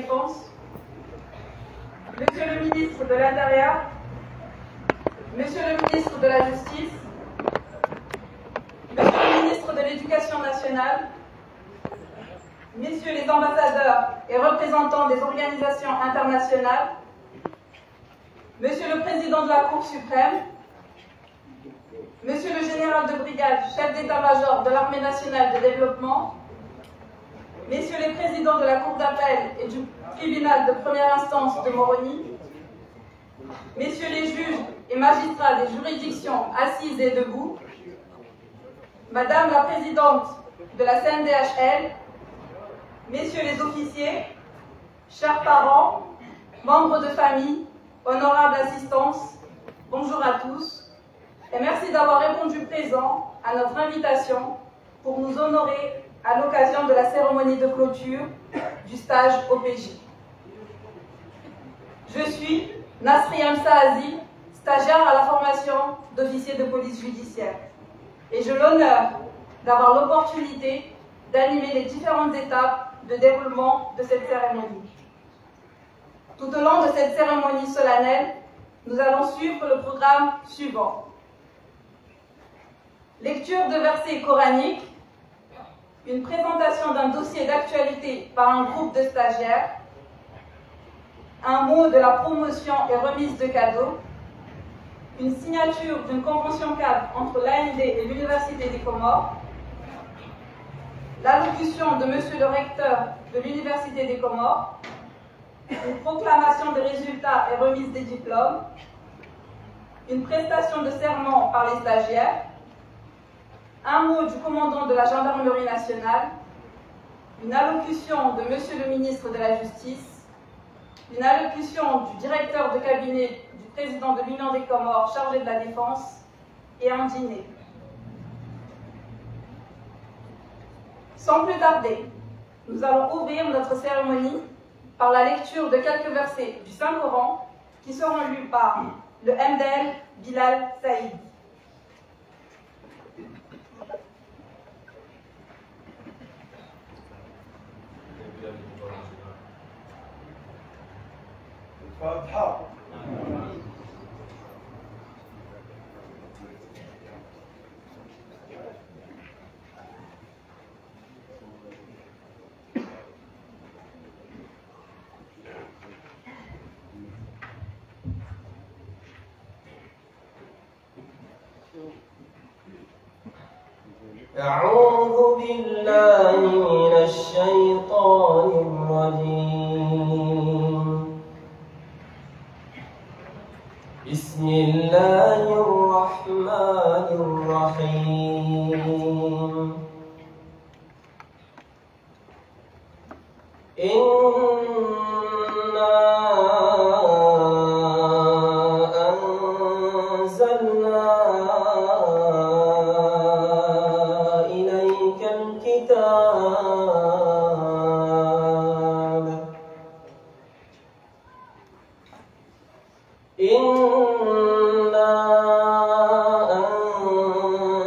Défense, Monsieur le ministre de l'Intérieur, Monsieur le ministre de la Justice, Monsieur le ministre de l'Éducation nationale, Messieurs les ambassadeurs et représentants des organisations internationales, Monsieur le Président de la Cour suprême, Monsieur le général de brigade, chef d'état-major de l'Armée nationale de développement, Messieurs les présidents de la Cour d'appel et du tribunal de première instance de Moroni, Messieurs les juges et magistrats des juridictions assises et debout, Madame la présidente de la CNDHL, Messieurs les officiers, chers parents, membres de famille, honorable assistance, bonjour à tous et merci d'avoir répondu présent à notre invitation pour nous honorer à l'occasion de la cérémonie de clôture du stage OPJ. Je suis Nasriam Saazi, stagiaire à la formation d'officier de police judiciaire et j'ai l'honneur d'avoir l'opportunité d'animer les différentes étapes de déroulement de cette cérémonie. Tout au long de cette cérémonie solennelle, nous allons suivre le programme suivant. Lecture de versets coraniques, une présentation d'un dossier d'actualité par un groupe de stagiaires, un mot de la promotion et remise de cadeaux, une signature d'une convention cadre entre l'AND et l'Université des Comores, l'allocution de Monsieur le recteur de l'Université des Comores, une proclamation des résultats et remise des diplômes, une prestation de serment par les stagiaires, un mot du commandant de la Gendarmerie nationale, une allocution de Monsieur le ministre de la Justice, une allocution du directeur de cabinet du président de l'Union des Comores chargé de la Défense et un dîner. Sans plus tarder, nous allons ouvrir notre cérémonie par la lecture de quelques versets du Saint-Coran qui seront lus par le MDL Bilal Saïd. أعوذ بالله من الشيطان الرجيم. بسم الله الرحمن الرحيم. إنا أنزلنا إنا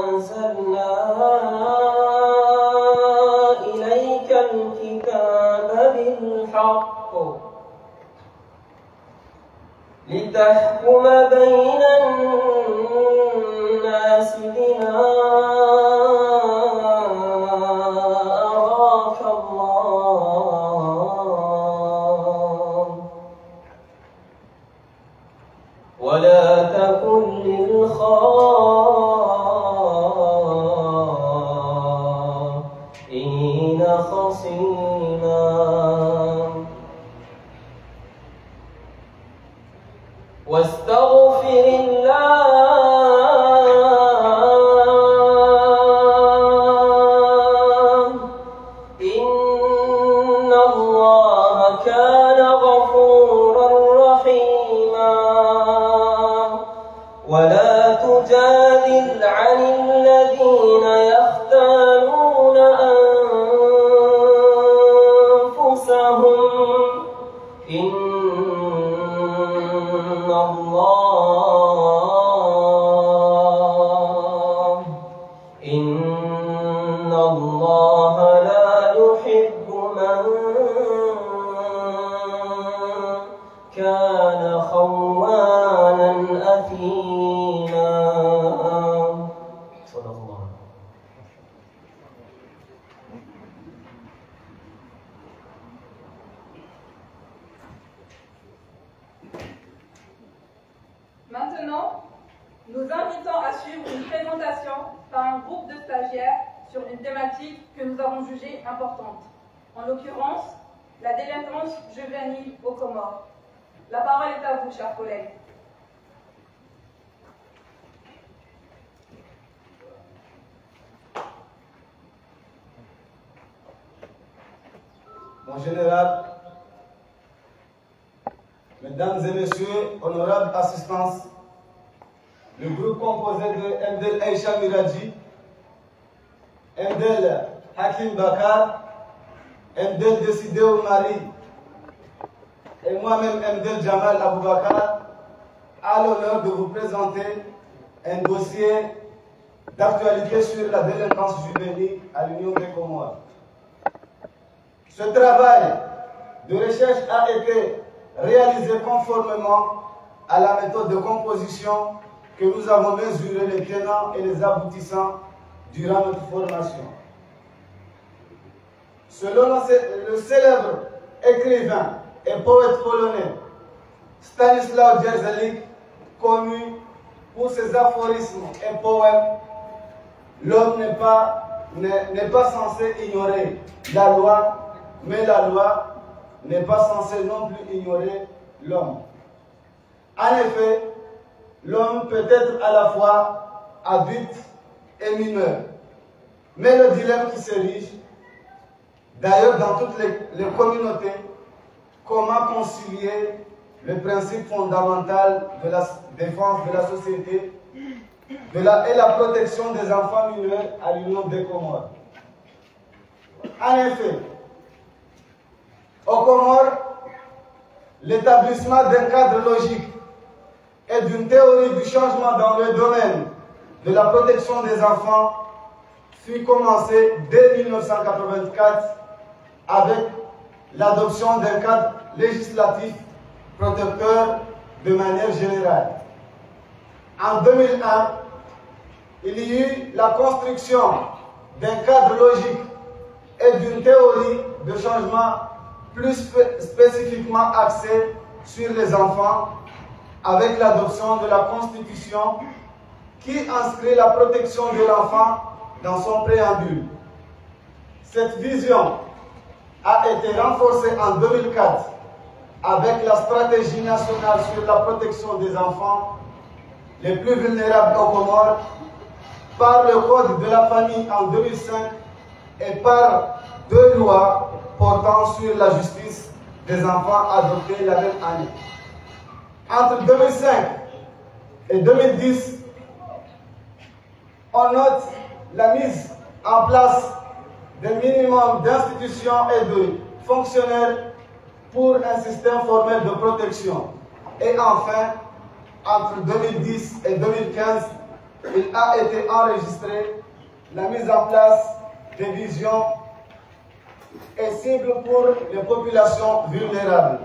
أنزلنا إليك الكتاب بالحق لتحكم بين الناس بما أراك الله ولا تكن للخائنين خصيما واستغفر الله إن الله كان غفورا رحيما ولا تجادل عن الذين يختانون أنفسهم إن الله لا يحب من كان خوانا أثيما. صدق الله. Maintenant, nous invitons à suivre une présentation par un groupe de stagiaires sur une thématique que nous avons jugée importante. En l'occurrence, la délinquance juvénile aux Comores. La parole est à vous, chers collègues. Mon général, mesdames et messieurs, honorables assistances, le groupe composé de Mdel Aïcha Miradji, Mdel Hakim Bakar, Mdel Décidé Oumari et moi-même Mdel Jamal Aboubakar a l'honneur de vous présenter un dossier d'actualité sur la délinquance juvénile à l'Union des Comores. Ce travail de recherche a été réalisé conformément à la méthode de composition que nous avons mesuré les tenants et les aboutissants durant notre formation. Selon le célèbre écrivain et poète polonais Stanisław Dzerzalik, connu pour ses aphorismes et poèmes, l'homme n'est pas censé ignorer la loi, mais la loi n'est pas censée non plus ignorer l'homme. En effet, l'homme peut être à la fois adulte et mineur. Mais le dilemme qui s'érige, d'ailleurs dans toutes les communautés, comment concilier le principe fondamental de la défense de la société et la protection des enfants mineurs à l'Union des Comores. En effet, aux Comores, l'établissement d'un cadre logique et d'une théorie du changement dans le domaine de la protection des enfants fut commencé dès 1984 avec l'adoption d'un cadre législatif protecteur de manière générale. En 2001, il y eut la construction d'un cadre logique et d'une théorie de changement plus spécifiquement axée sur les enfants avec l'adoption de la Constitution qui inscrit la protection de l'enfant dans son préambule. Cette vision a été renforcée en 2004 avec la stratégie nationale sur la protection des enfants les plus vulnérables aux Comores, par le Code de la famille en 2005 et par 2 lois portant sur la justice des enfants adoptées la même année. Entre 2005 et 2010, on note la mise en place d'un minimum d'institutions et de fonctionnaires pour un système formel de protection. Et enfin, entre 2010 et 2015, il a été enregistré la mise en place des visions et cibles pour les populations vulnérables.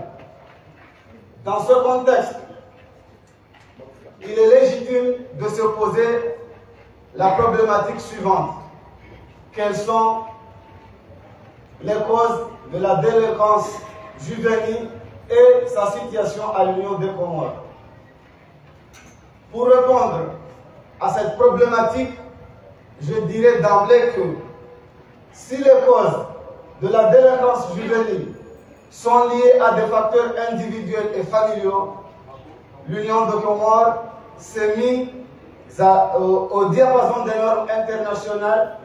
Dans ce contexte, il est légitime de se poser la problématique suivante. Quelles sont les causes de la délinquance juvénile et sa situation à l'Union des Comores? Pour répondre à cette problématique, je dirais d'emblée que si les causes de la délinquance juvénile sont liées à des facteurs individuels et familiaux, l'Union des Comores s'est mise au diapason des normes internationales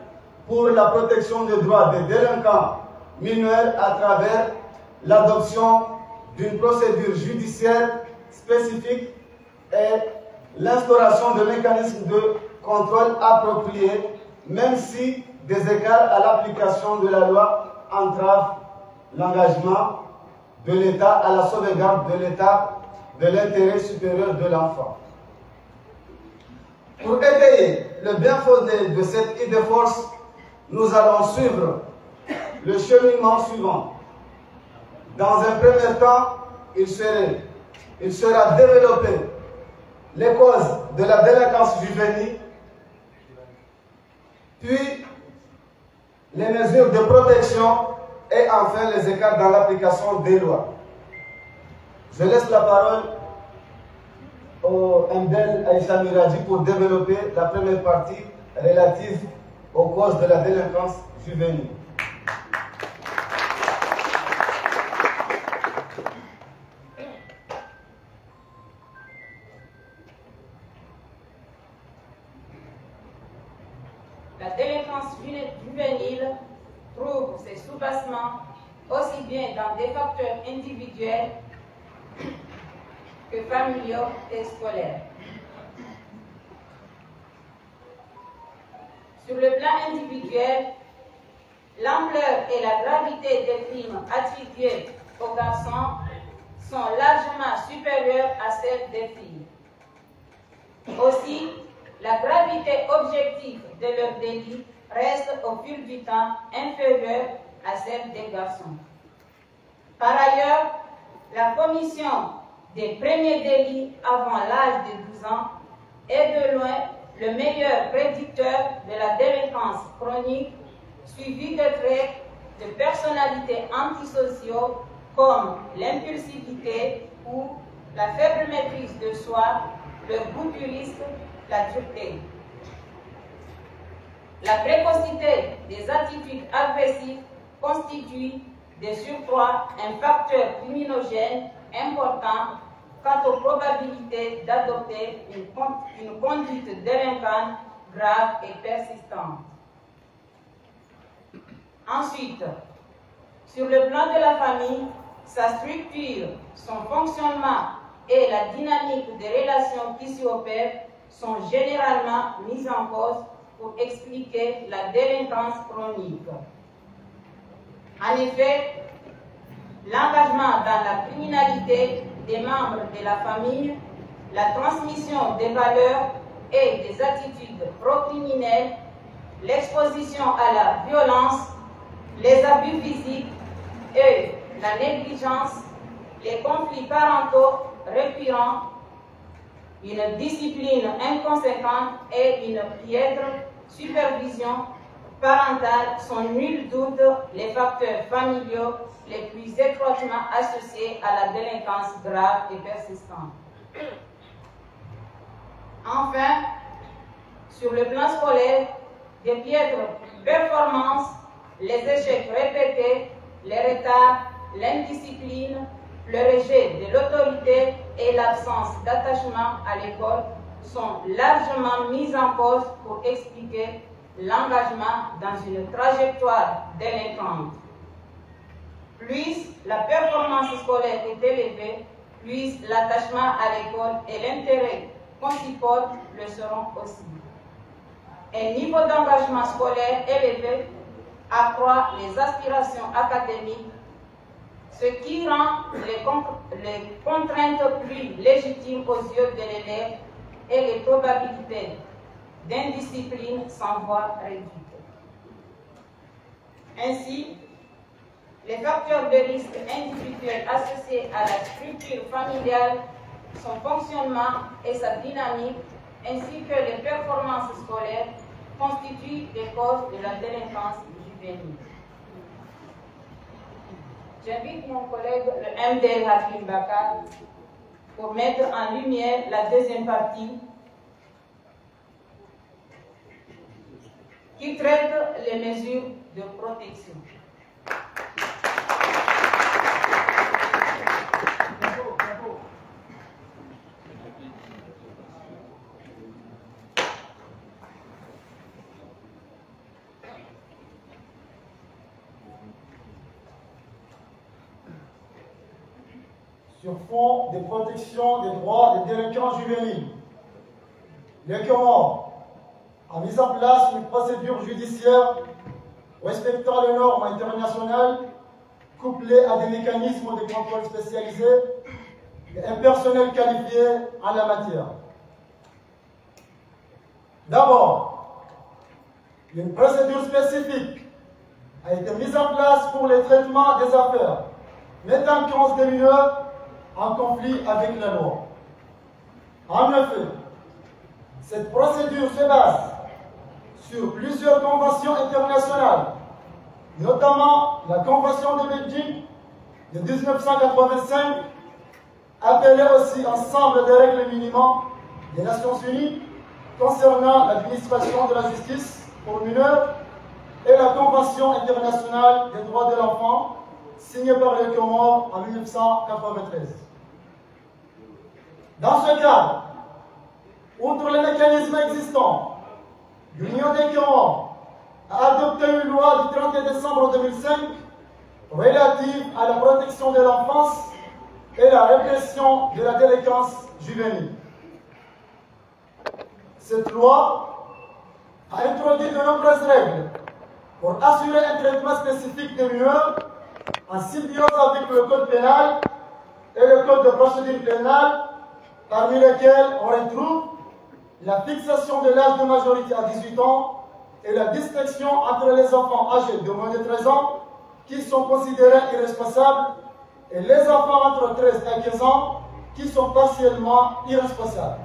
pour la protection des droits des délinquants mineurs à travers l'adoption d'une procédure judiciaire spécifique et l'instauration de mécanismes de contrôle appropriés, même si des écarts à l'application de la loi entravent l'engagement de l'État à la sauvegarde de l'État de l'intérêt supérieur de l'enfant. Pour étayer le bien fondé de cette idée force, nous allons suivre le cheminement suivant. Dans un premier temps, il serait il sera développé les causes de la délinquance juvénile, puis les mesures de protection et enfin les écarts dans l'application des lois. Je laisse la parole au MDL Aïcha Miradi pour développer la première partie relative aux causes de la délinquance juvénile. La délinquance juvénile trouve ses soubassements aussi bien dans des facteurs individuels que familiaux et scolaires. Sur le plan individuel, l'ampleur et la gravité des crimes attribués aux garçons sont largement supérieures à celles des filles. Aussi, la gravité objective de leurs délits reste au fil du temps inférieure à celle des garçons. Par ailleurs, la commission des premiers délits avant l'âge de 12 ans est de loin le meilleur prédicteur de la délinquance chronique, suivi de traits de personnalité antisociaux comme l'impulsivité ou la faible maîtrise de soi, le goût du risque, la dureté. La précocité des attitudes agressives constitue de surcroît un facteur criminogène important quant aux probabilités d'adopter une conduite délinquante grave et persistante. Ensuite, sur le plan de la famille, sa structure, son fonctionnement et la dynamique des relations qui s'y opèrent sont généralement mises en cause pour expliquer la délinquance chronique. En effet, l'engagement dans la criminalité des membres de la famille, la transmission des valeurs et des attitudes pro-criminelles, l'exposition à la violence, les abus physiques et la négligence, les conflits parentaux récurrents, une discipline inconséquente et une piètre supervision parentale sont nul doute les facteurs familiaux les plus étroitement associés à la délinquance grave et persistante. Enfin, sur le plan scolaire, des piètres performances, les échecs répétés, les retards, l'indiscipline, le rejet de l'autorité et l'absence d'attachement à l'école sont largement mis en cause pour expliquer l'engagement dans une trajectoire délinquante. Plus la performance scolaire est élevée, plus l'attachement à l'école et l'intérêt qu'on s'y porte le seront aussi. Un niveau d'engagement scolaire élevé accroît les aspirations académiques, ce qui rend les contraintes plus légitimes aux yeux de l'élève et les probabilités d'indiscipline s'en voient réduites. Ainsi, les facteurs de risque individuels associés à la structure familiale, son fonctionnement et sa dynamique, ainsi que les performances scolaires, constituent des causes de la délinquance juvénile. J'invite mon collègue, le MDL Hakim Bakar, pour mettre en lumière la deuxième partie qui traite les mesures de protection. Sur fond de protection des droits des délinquants juvéniles, le Comores a mis en place une procédure judiciaire respectant les normes internationales, couplée à des mécanismes de contrôle spécialisés et un personnel qualifié en la matière. D'abord, une procédure spécifique a été mise en place pour le traitement des affaires mettant en cause des mineurs en conflit avec la loi. En effet, cette procédure se base sur plusieurs conventions internationales, notamment la Convention de Beijing de 1985, appelée aussi Ensemble des règles minimum des Nations Unies concernant l'administration de la justice pour mineurs, et la Convention internationale des droits de l'enfant, signée par les Comores en 1993. Dans ce cadre, outre les mécanismes existants, l'Union des Comores a adopté une loi du 31 décembre 2005 relative à la protection de l'enfance et la répression de la délinquance juvénile. Cette loi a introduit de nombreuses règles pour assurer un traitement spécifique des mineurs en symbiose avec le code pénal et le code de procédure pénale, parmi lesquels on retrouve la fixation de l'âge de majorité à 18 ans et la distinction entre les enfants âgés de moins de 13 ans qui sont considérés irresponsables et les enfants entre 13 et 15 ans qui sont partiellement irresponsables.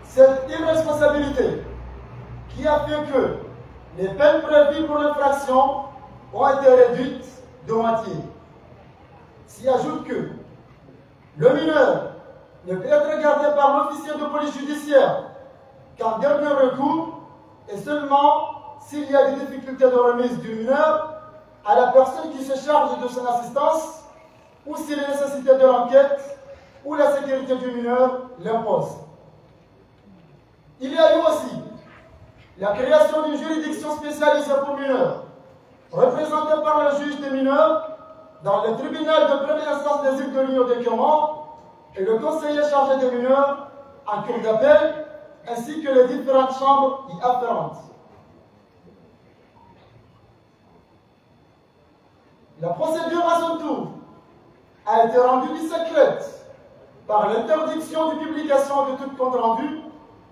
Cette irresponsabilité qui a fait que les peines prévues pour l'infraction ont été réduites de moitié. S'y ajoute que le mineur ne peut être gardé par l'officier de police judiciaire qu'en dernier recours et seulement s'il y a des difficultés de remise du mineur à la personne qui se charge de son assistance ou si les nécessités de l'enquête ou la sécurité du mineur l'imposent. Il y a eu aussi la création d'une juridiction spécialisée pour mineurs, représentée par le juge des mineurs dans le tribunal de première instance des îles de l'Union des Comores et le conseiller chargé des mineurs en cour d'appel, ainsi que les différentes chambres y afférentes. La procédure à son tour a été rendue secrète par l'interdiction de publication de tout compte rendu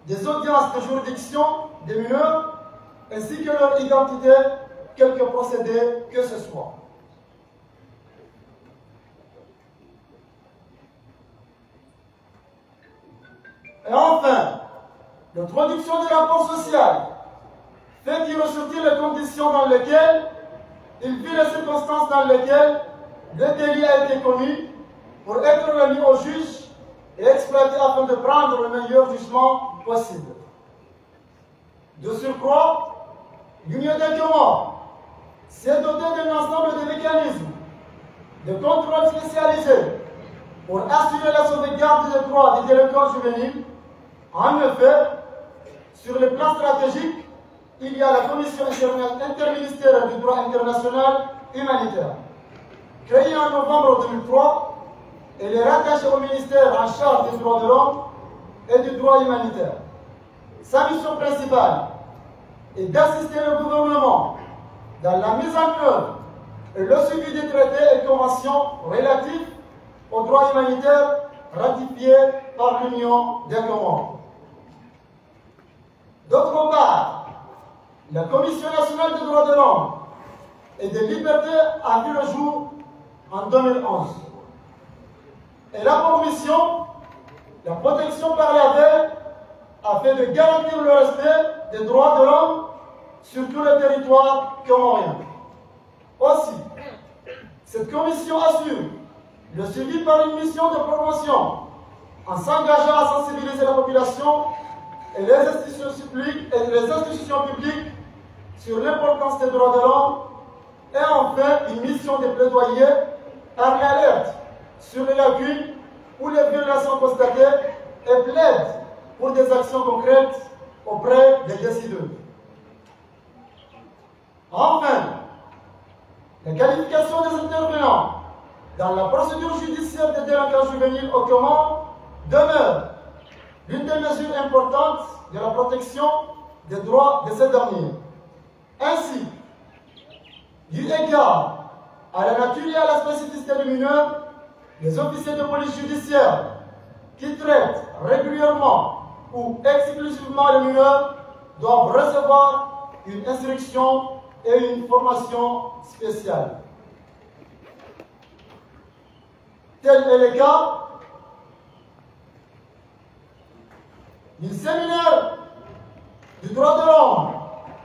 des audiences de juridiction des mineurs, ainsi que leur identité, quelque procédé que ce soit. Et enfin, l'introduction du rapport social fait qu'il ressortit les conditions dans lesquelles il vit les circonstances dans lesquelles le délit a été commis pour être remis au juge et exploité afin de prendre le meilleur jugement possible. De surcroît, l'Union des Comores s'est dotée d'un ensemble de mécanismes de contrôle spécialisés pour assurer la sauvegarde des droits des délinquants juvéniles. En effet, sur le plan stratégique, il y a la Commission interministérielle du droit international humanitaire, créée en novembre 2003, elle est rattachée au ministère en charge des droits de l'homme et du droit humanitaire. Sa mission principale est d'assister le gouvernement dans la mise en œuvre et le suivi des traités et conventions relatifs aux droits humanitaires ratifiés par l'Union des Comores. D'autre part, la Commission nationale des droits de l'homme et des libertés a vu le jour en 2011. Elle a pour mission la protection par la paix afin de garantir le respect des droits de l'homme sur tout le territoire comorien. Aussi, cette commission assure le suivi par une mission de promotion en s'engageant à sensibiliser la population et les institutions publiques sur l'importance des droits de l'homme et enfin une mission de plaidoyer par l'alerte sur les lacunes ou les violations constatées et plaide pour des actions concrètes auprès des décideurs. Enfin, la qualification des intervenants dans la procédure judiciaire des délinquants juvéniles au Comores demeure l'une des mesures importantes de la protection des droits de ces derniers. Ainsi, eu égard à la nature et à la spécificité du mineur, les officiers de police judiciaire qui traitent régulièrement ou exclusivement les mineurs doivent recevoir une instruction et une formation spéciale. Tel est le cas du séminaire du droit de l'homme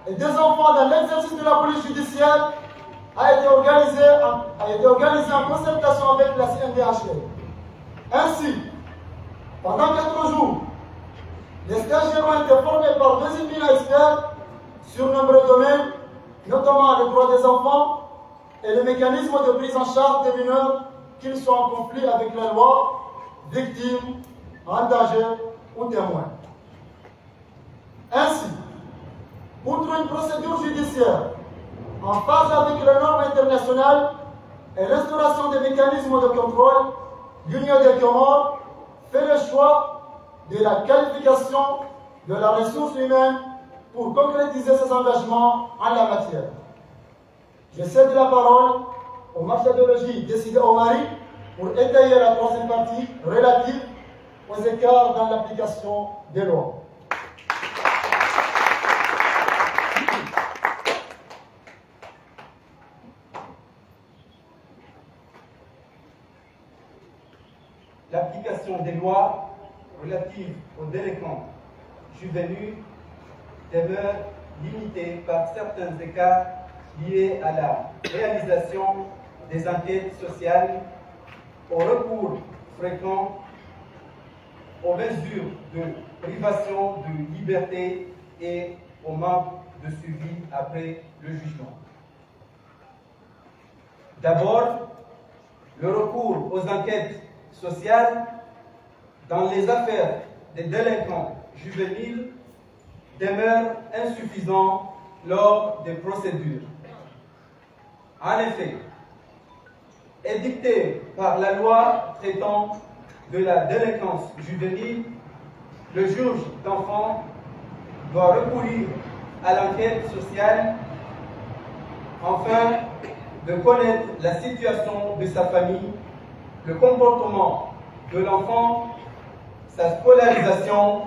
et des enfants dans l'exercice de la police judiciaire a été organisé en concertation avec la CNDHL. Ainsi, pendant 4 jours, les stagiaires ont été formés par 2 experts sur nombreux domaines, notamment le droit des enfants et le mécanisme de prise en charge des mineurs, qu'ils soient en conflit avec la loi, victimes, en danger ou témoins. Ainsi, outre une procédure judiciaire en phase avec les normes internationales et l'instauration des mécanismes de contrôle, l'Union des Comores fait le choix de la qualification de la ressource humaine pour concrétiser ses engagements en la matière. Je cède la parole aux méthodologies décidées au Mali pour étayer la 3e partie relative aux écarts dans l'application des lois. L'application des lois relatives aux délinquants juvéniles demeure limitée par certains écarts liés à la réalisation des enquêtes sociales, au recours fréquent aux mesures de privation de liberté et au manque de suivi après le jugement. D'abord, le recours aux enquêtes sociales dans les affaires des délinquants juvéniles demeure insuffisant lors des procédures. En effet, édicté par la loi traitant de la délinquance juvénile, le juge d'enfant doit recourir à l'enquête sociale afin de connaître la situation de sa famille, le comportement de l'enfant, sa scolarisation,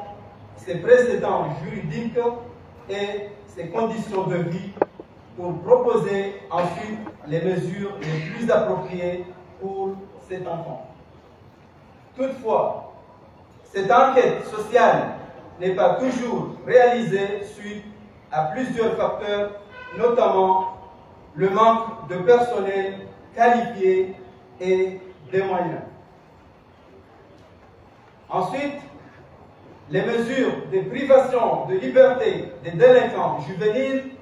ses précédents juridiques et ses conditions de vie pour proposer ensuite les mesures les plus appropriées pour cet enfant. Toutefois, cette enquête sociale n'est pas toujours réalisée suite à plusieurs facteurs, notamment le manque de personnel qualifié et des moyens. Ensuite, les mesures de privation de liberté des délinquants juvéniles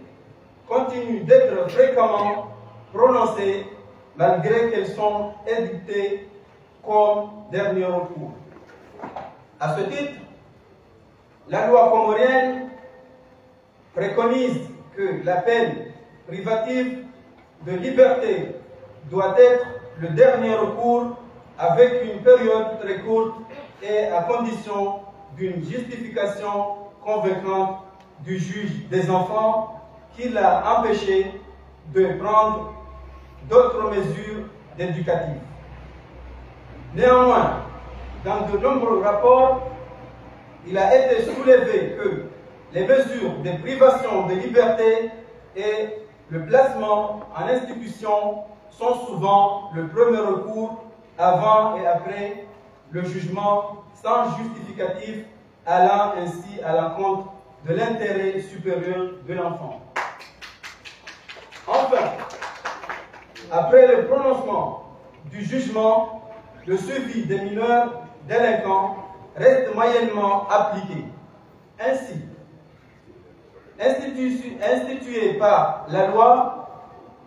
continuent d'être fréquemment prononcées malgré qu'elles sont édictées comme dernier recours. À ce titre, la loi comorienne préconise que la peine privative de liberté doit être le dernier recours avec une période très courte et à condition d'une justification convaincante du juge des enfants qui l'a empêché de prendre d'autres mesures éducatives. Néanmoins, dans de nombreux rapports, il a été soulevé que les mesures de privation de liberté et le placement en institution sont souvent le premier recours avant et après le jugement sans justificatif allant ainsi à l'encontre de l'intérêt supérieur de l'enfant. Enfin, après le prononcement du jugement, le suivi des mineurs délinquants reste moyennement appliqué. Ainsi, institué par la loi,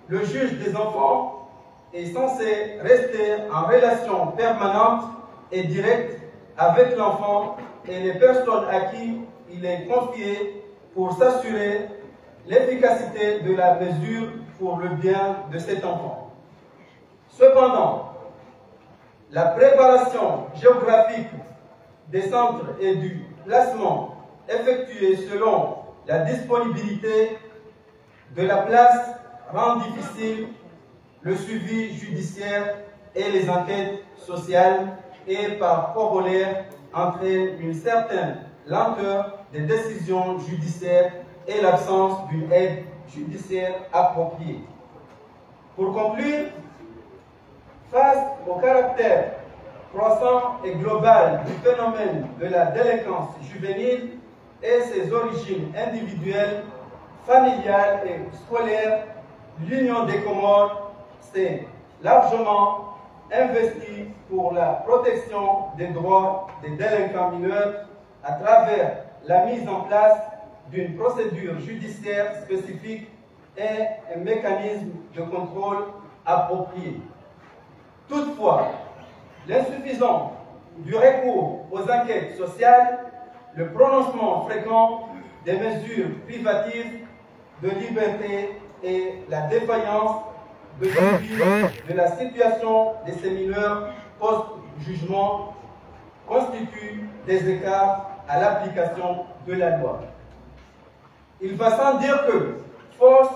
le juge des enfants est censé rester en relation permanente et directe avec l'enfant et les personnes à qui il est confié pour s'assurer l'efficacité de la mesure pour le bien de cet enfant. Cependant, la préparation géographique des centres et du placement effectué selon la disponibilité de la place rend difficile le suivi judiciaire et les enquêtes sociales et par corollaire entraîne une certaine lenteur des décisions judiciaires et l'absence d'une aide judiciaire appropriée. Pour conclure, Face au caractère croissant et global du phénomène de la délinquance juvénile et ses origines individuelles, familiales et scolaires, l'Union des Comores s'est largement investie pour la protection des droits des délinquants mineurs à travers la mise en place d'une procédure judiciaire spécifique et un mécanisme de contrôle approprié. Toutefois, l'insuffisance du recours aux enquêtes sociales, le prononcement fréquent des mesures privatives de liberté et la défaillance de suivi de la situation de ces mineurs post-jugement constituent des écarts à l'application de la loi. Il va sans dire que, force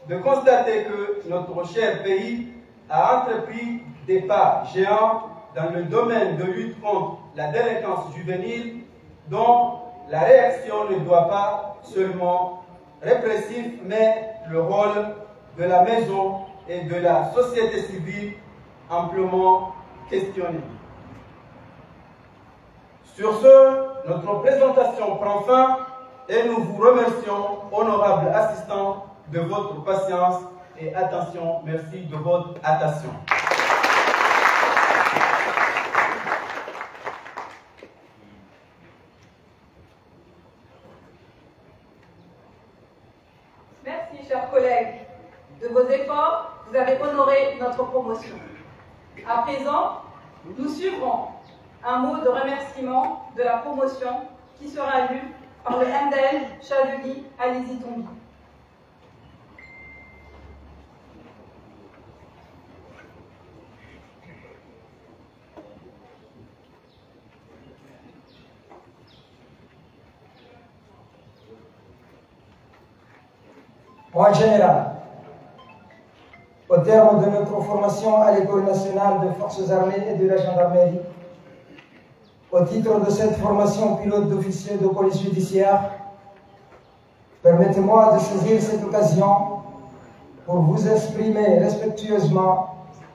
de constater que notre cher pays a entrepris des pas géants dans le domaine de lutte contre la délinquance juvénile, dont la réaction ne doit pas seulement répressive, mais le rôle de la maison et de la société civile amplement questionné. Sur ce, notre présentation prend fin et nous vous remercions, honorables assistants, de votre patience et attention. Merci de votre attention. Merci, chers collègues. De vos efforts, vous avez honoré notre promotion. À présent, nous suivrons un mot de remerciement de la promotion qui sera lu par le MDL Chaduli Alizi Tombi. En général, au terme de notre formation à l'École nationale des forces armées et de la gendarmerie, au titre de cette formation pilote d'officier de police judiciaire, permettez-moi de saisir cette occasion pour vous exprimer respectueusement,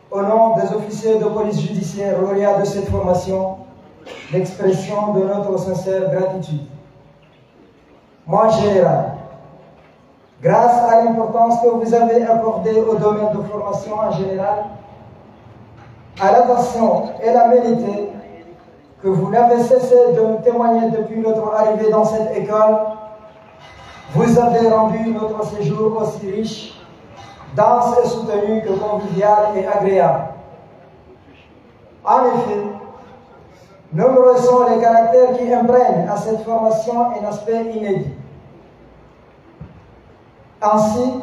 au nom des officiers de police judiciaire lauréats de cette formation, l'expression de notre sincère gratitude. Moi, général, grâce à l'importance que vous avez accordée au domaine de formation en général, à l'attention et la mérité que vous n'avez cessé de nous témoigner depuis notre arrivée dans cette école, vous avez rendu notre séjour aussi riche, dense et soutenu que convivial et agréable. En effet, nombreux sont les caractères qui imprègnent à cette formation un aspect inédit. Ainsi,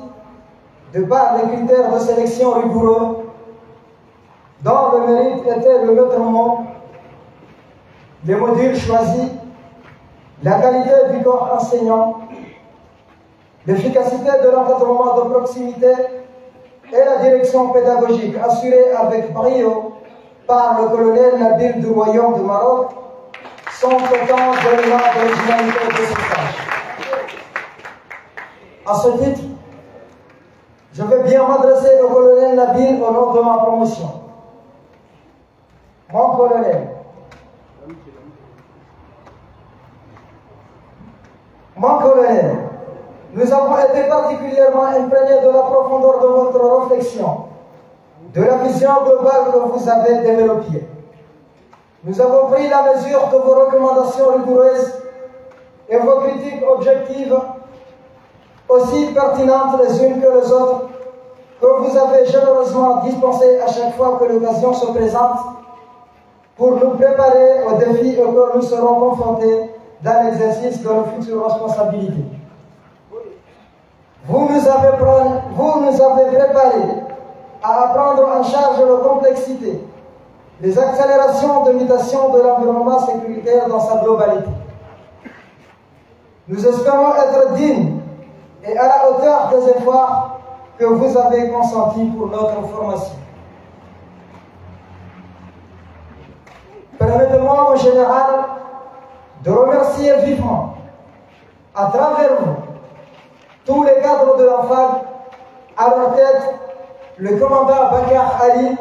de par les critères de sélection rigoureux, dont le mérite était le maître mot, les modules choisis, la qualité du corps enseignant, l'efficacité de l'encadrement de proximité et la direction pédagogique assurée avec brio par le colonel Nabil du Royaume du Maroc sont autant d'éléments d'originalité de ce stage. À ce titre, je vais bien m'adresser au colonel Nabil au nom de ma promotion. Mon colonel, nous avons été particulièrement imprégnés de la profondeur de votre réflexion, de la vision globale que vous avez développée. Nous avons pris la mesure de vos recommandations rigoureuses et vos critiques objectives, aussi pertinentes les unes que les autres, que vous avez généreusement dispensées à chaque fois que l'occasion se présente, pour nous préparer aux défis auxquels nous serons confrontés dans l'exercice de nos futures responsabilités. Vous nous avez préparés à apprendre en charge la complexité, les accélérations de mutation de l'environnement sécuritaire dans sa globalité. Nous espérons être dignes et à la hauteur des efforts que vous avez consentis pour notre formation. Permettez-moi, mon général, de remercier vivement, à travers vous, tous les cadres de l'ANFAD, à leur tête, le commandant Bakar Ali,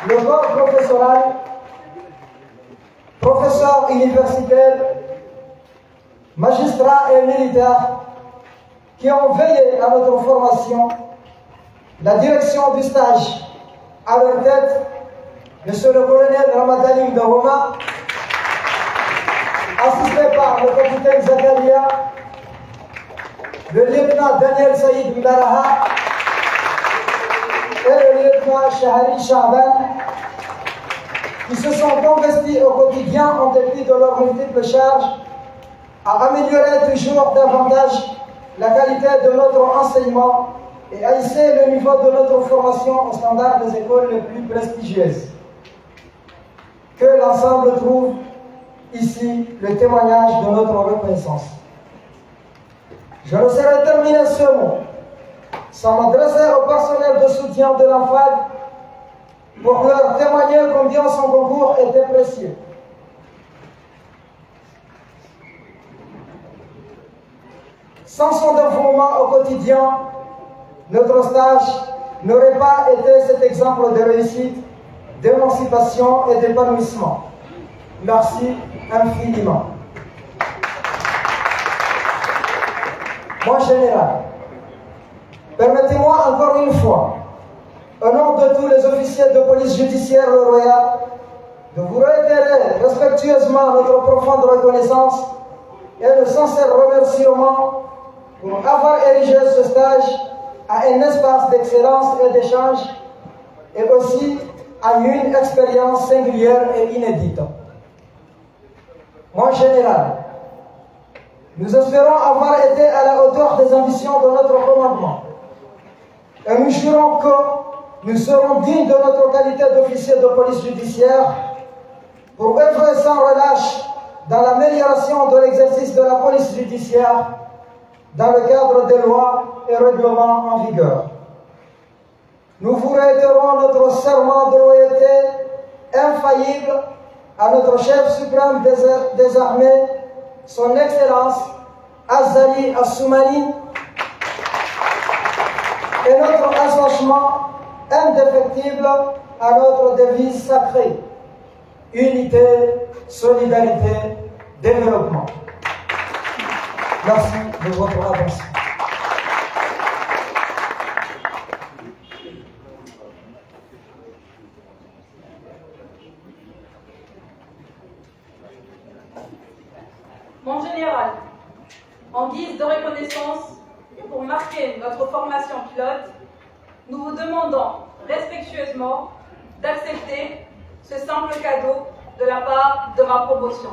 le corps professoral, professeurs universitaires, magistrats et militaires qui ont veillé à notre formation, la direction du stage à leur tête, Monsieur le colonel Ramadani Mdawoma, assisté par le capitaine Zakaria, le lieutenant Daniel Saïd Mdaraha et le lieutenant Shahari Shaban, qui se sont investis au quotidien en dépit de leurs multiples charges à améliorer toujours davantage la qualité de notre enseignement et à hisser le niveau de notre formation au standard des écoles les plus prestigieuses. Que l'ensemble trouve ici le témoignage de notre reconnaissance. Je ne saurais terminer ce mot sans m'adresser au personnel de soutien de l'ANFAD pour leur témoigner combien son concours était précieux. Sans son dévouement au quotidien, notre stage n'aurait pas été cet exemple de réussite, d'émancipation et d'épanouissement. Merci infiniment. Mon général, permettez-moi encore une fois, au nom de tous les officiers de police judiciaire lauréats, de vous réitérer respectueusement notre profonde reconnaissance et de sincères remerciements pour avoir érigé ce stage à un espace d'excellence et d'échange et aussi à une expérience singulière et inédite. Mon général, nous espérons avoir été à la hauteur des ambitions de notre commandement et nous jurons que nous serons dignes de notre qualité d'officier de police judiciaire pour œuvrer sans relâche dans l'amélioration de l'exercice de la police judiciaire dans le cadre des lois et règlements en vigueur. Nous vous réitérons notre serment de loyauté infaillible à notre chef suprême des armées, son Excellence Azali Assoumani, et notre attachement indéfectible à notre devise sacrée: unité, solidarité, développement. Merci de votre attention. Mon général, en guise de reconnaissance et pour marquer notre formation pilote, nous vous demandons respectueusement d'accepter ce simple cadeau de la part de ma promotion.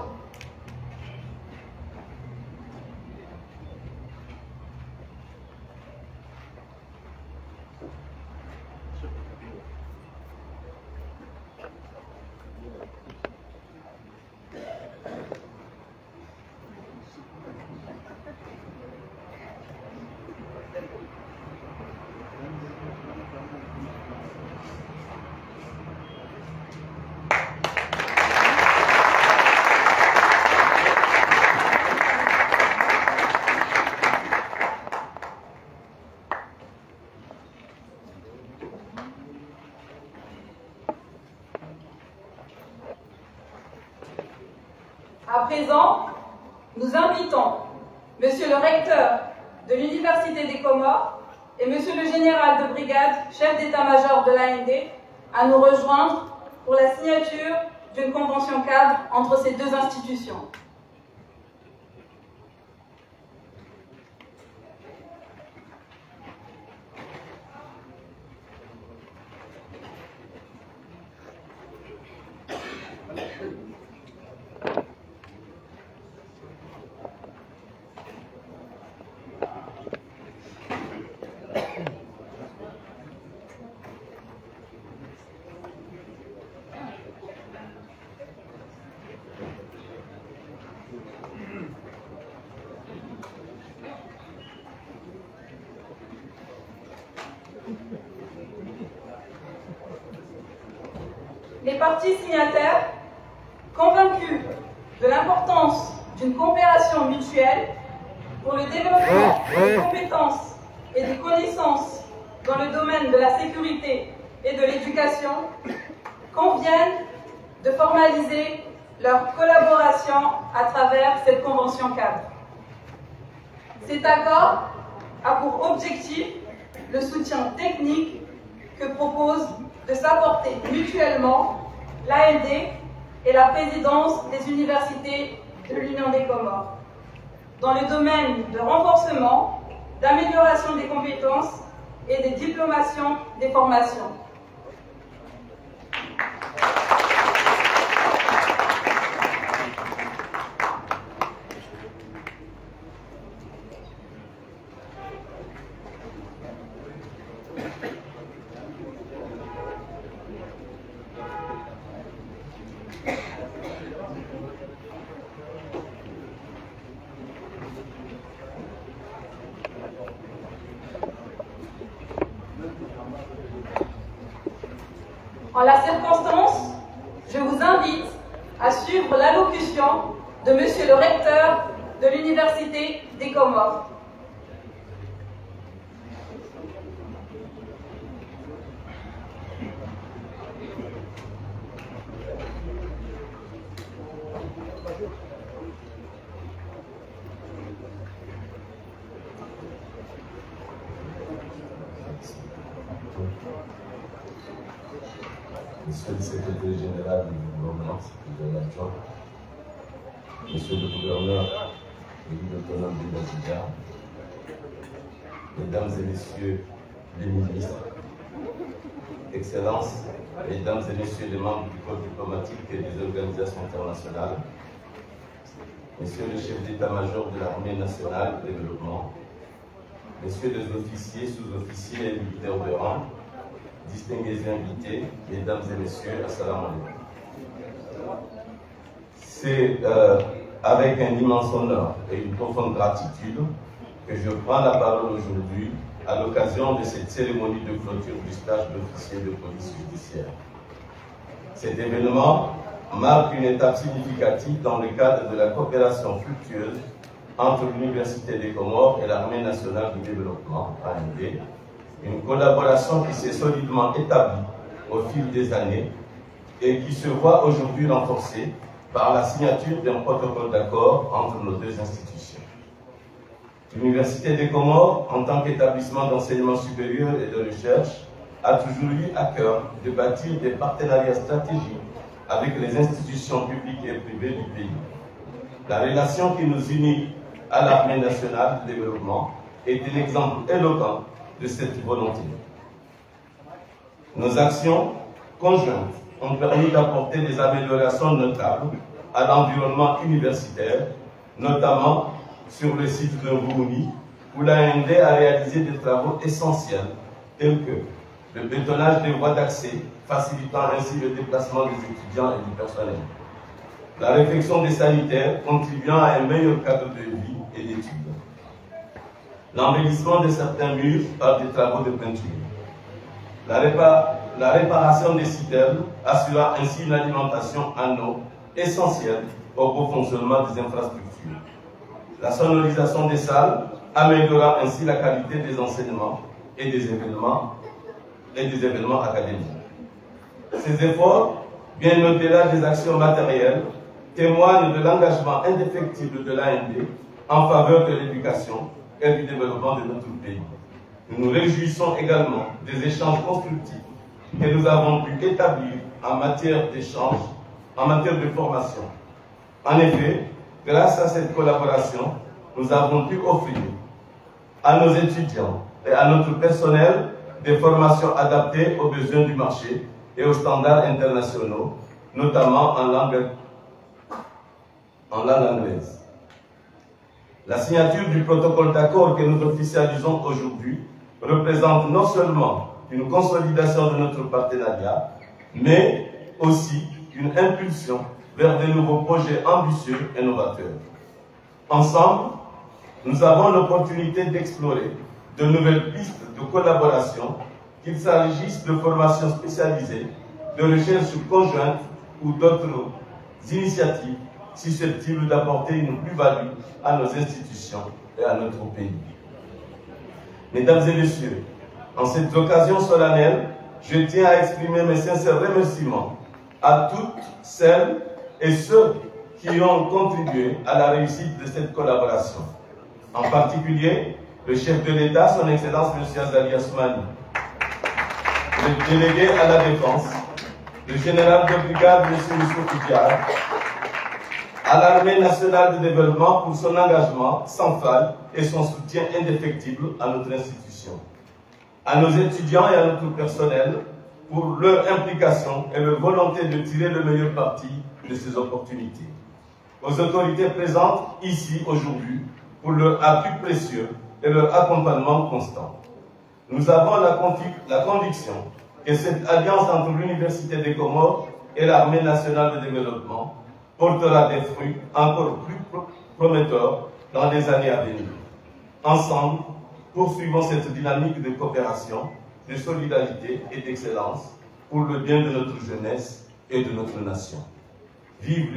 À présent, nous invitons Monsieur le recteur de l'Université des Comores et Monsieur le général de brigade, chef d'état-major de l'AND, à nous rejoindre pour la signature d'une convention cadre entre ces deux institutions. Les parties signataires, convaincus de l'importance d'une coopération mutuelle pour le développement des compétences et des connaissances dans le domaine de la sécurité et de l'éducation, conviennent de formaliser leur collaboration à travers cette convention cadre. Cet accord a pour objectif le soutien technique que propose de s'apporter mutuellement l'AND et la présidence des universités de l'Union des Comores, dans le domaine de renforcement, d'amélioration des compétences et des diplomations des formations. En la circonstance, je vous invite à suivre l'allocution de Monsieur le recteur de l'Université des Comores. Monsieur le secrétaire général du gouvernement, secrétaire adjoint, Monsieur le gouverneur de l'île autonome de l'Azida, Mesdames et Messieurs les ministres, Excellences, Mesdames et Messieurs les membres du corps diplomatique et des organisations internationales, Messieurs le chef d'état-major de l'Armée nationale de développement, Messieurs les officiers, sous-officiers et militaires de rang, distingués invités, mesdames et messieurs, assalamu alaikum. C'est avec un immense honneur et une profonde gratitude que je prends la parole aujourd'hui à l'occasion de cette cérémonie de clôture du stage d'officier de police judiciaire. Cet événement marque une étape significative dans le cadre de la coopération fructueuse entre l'Université des Comores et l'Armée nationale du développement, AND, une collaboration qui s'est solidement établie au fil des années et qui se voit aujourd'hui renforcée par la signature d'un protocole d'accord entre nos deux institutions. L'Université des Comores, en tant qu'établissement d'enseignement supérieur et de recherche, a toujours eu à cœur de bâtir des partenariats stratégiques avec les institutions publiques et privées du pays. La relation qui nous unit à l'Armée nationale du développement est un exemple éloquent de cette volonté. Nos actions conjointes ont permis d'apporter des améliorations notables à l'environnement universitaire, notamment sur le site de Burundi, où l'AND a réalisé des travaux essentiels tels que le bétonnage des voies d'accès, facilitant ainsi le déplacement des étudiants et du personnel, la réfection des sanitaires, contribuant à un meilleur cadre de vie et d'études, l'embellissement de certains murs par des travaux de peinture, la réparation des citernes, assurant ainsi une alimentation en eau essentielle au bon fonctionnement des infrastructures, la sonorisation des salles, améliorant ainsi la qualité des enseignements et des événements académiques. Ces efforts, bien au-delà des actions matérielles, témoignent de l'engagement indéfectible de l'AND en faveur de l'éducation et du développement de notre pays. Nous nous réjouissons également des échanges constructifs que nous avons pu établir en matière d'échange, en matière de formation. En effet, grâce à cette collaboration, nous avons pu offrir à nos étudiants et à notre personnel des formations adaptées aux besoins du marché et aux standards internationaux, notamment en langue anglaise. La signature du protocole d'accord que nous officialisons aujourd'hui représente non seulement une consolidation de notre partenariat, mais aussi une impulsion vers de nouveaux projets ambitieux et novateurs. Ensemble, nous avons l'opportunité d'explorer de nouvelles pistes de collaboration, qu'il s'agisse de formations spécialisées, de recherche conjointe ou d'autres initiatives susceptibles d'apporter une plus-value à nos institutions et à notre pays. Mesdames et messieurs, en cette occasion solennelle, je tiens à exprimer mes sincères remerciements à toutes celles et ceux qui ont contribué à la réussite de cette collaboration. En particulier, le chef de l'État, son Excellence M. Azali Assoumani, le délégué à la Défense, le général de brigade M. Youssouf Diar, à l'Armée nationale de développement pour son engagement sans faille et son soutien indéfectible à notre institution, à nos étudiants et à notre personnel pour leur implication et leur volonté de tirer le meilleur parti de ces opportunités, aux autorités présentes ici aujourd'hui pour leur appui précieux et leur accompagnement constant. Nous avons la conviction que cette alliance entre l'Université des Comores et l'Armée nationale de développement portera des fruits encore plus prometteurs dans les années à venir. Ensemble, poursuivons cette dynamique de coopération, de solidarité et d'excellence pour le bien de notre jeunesse et de notre nation. Vive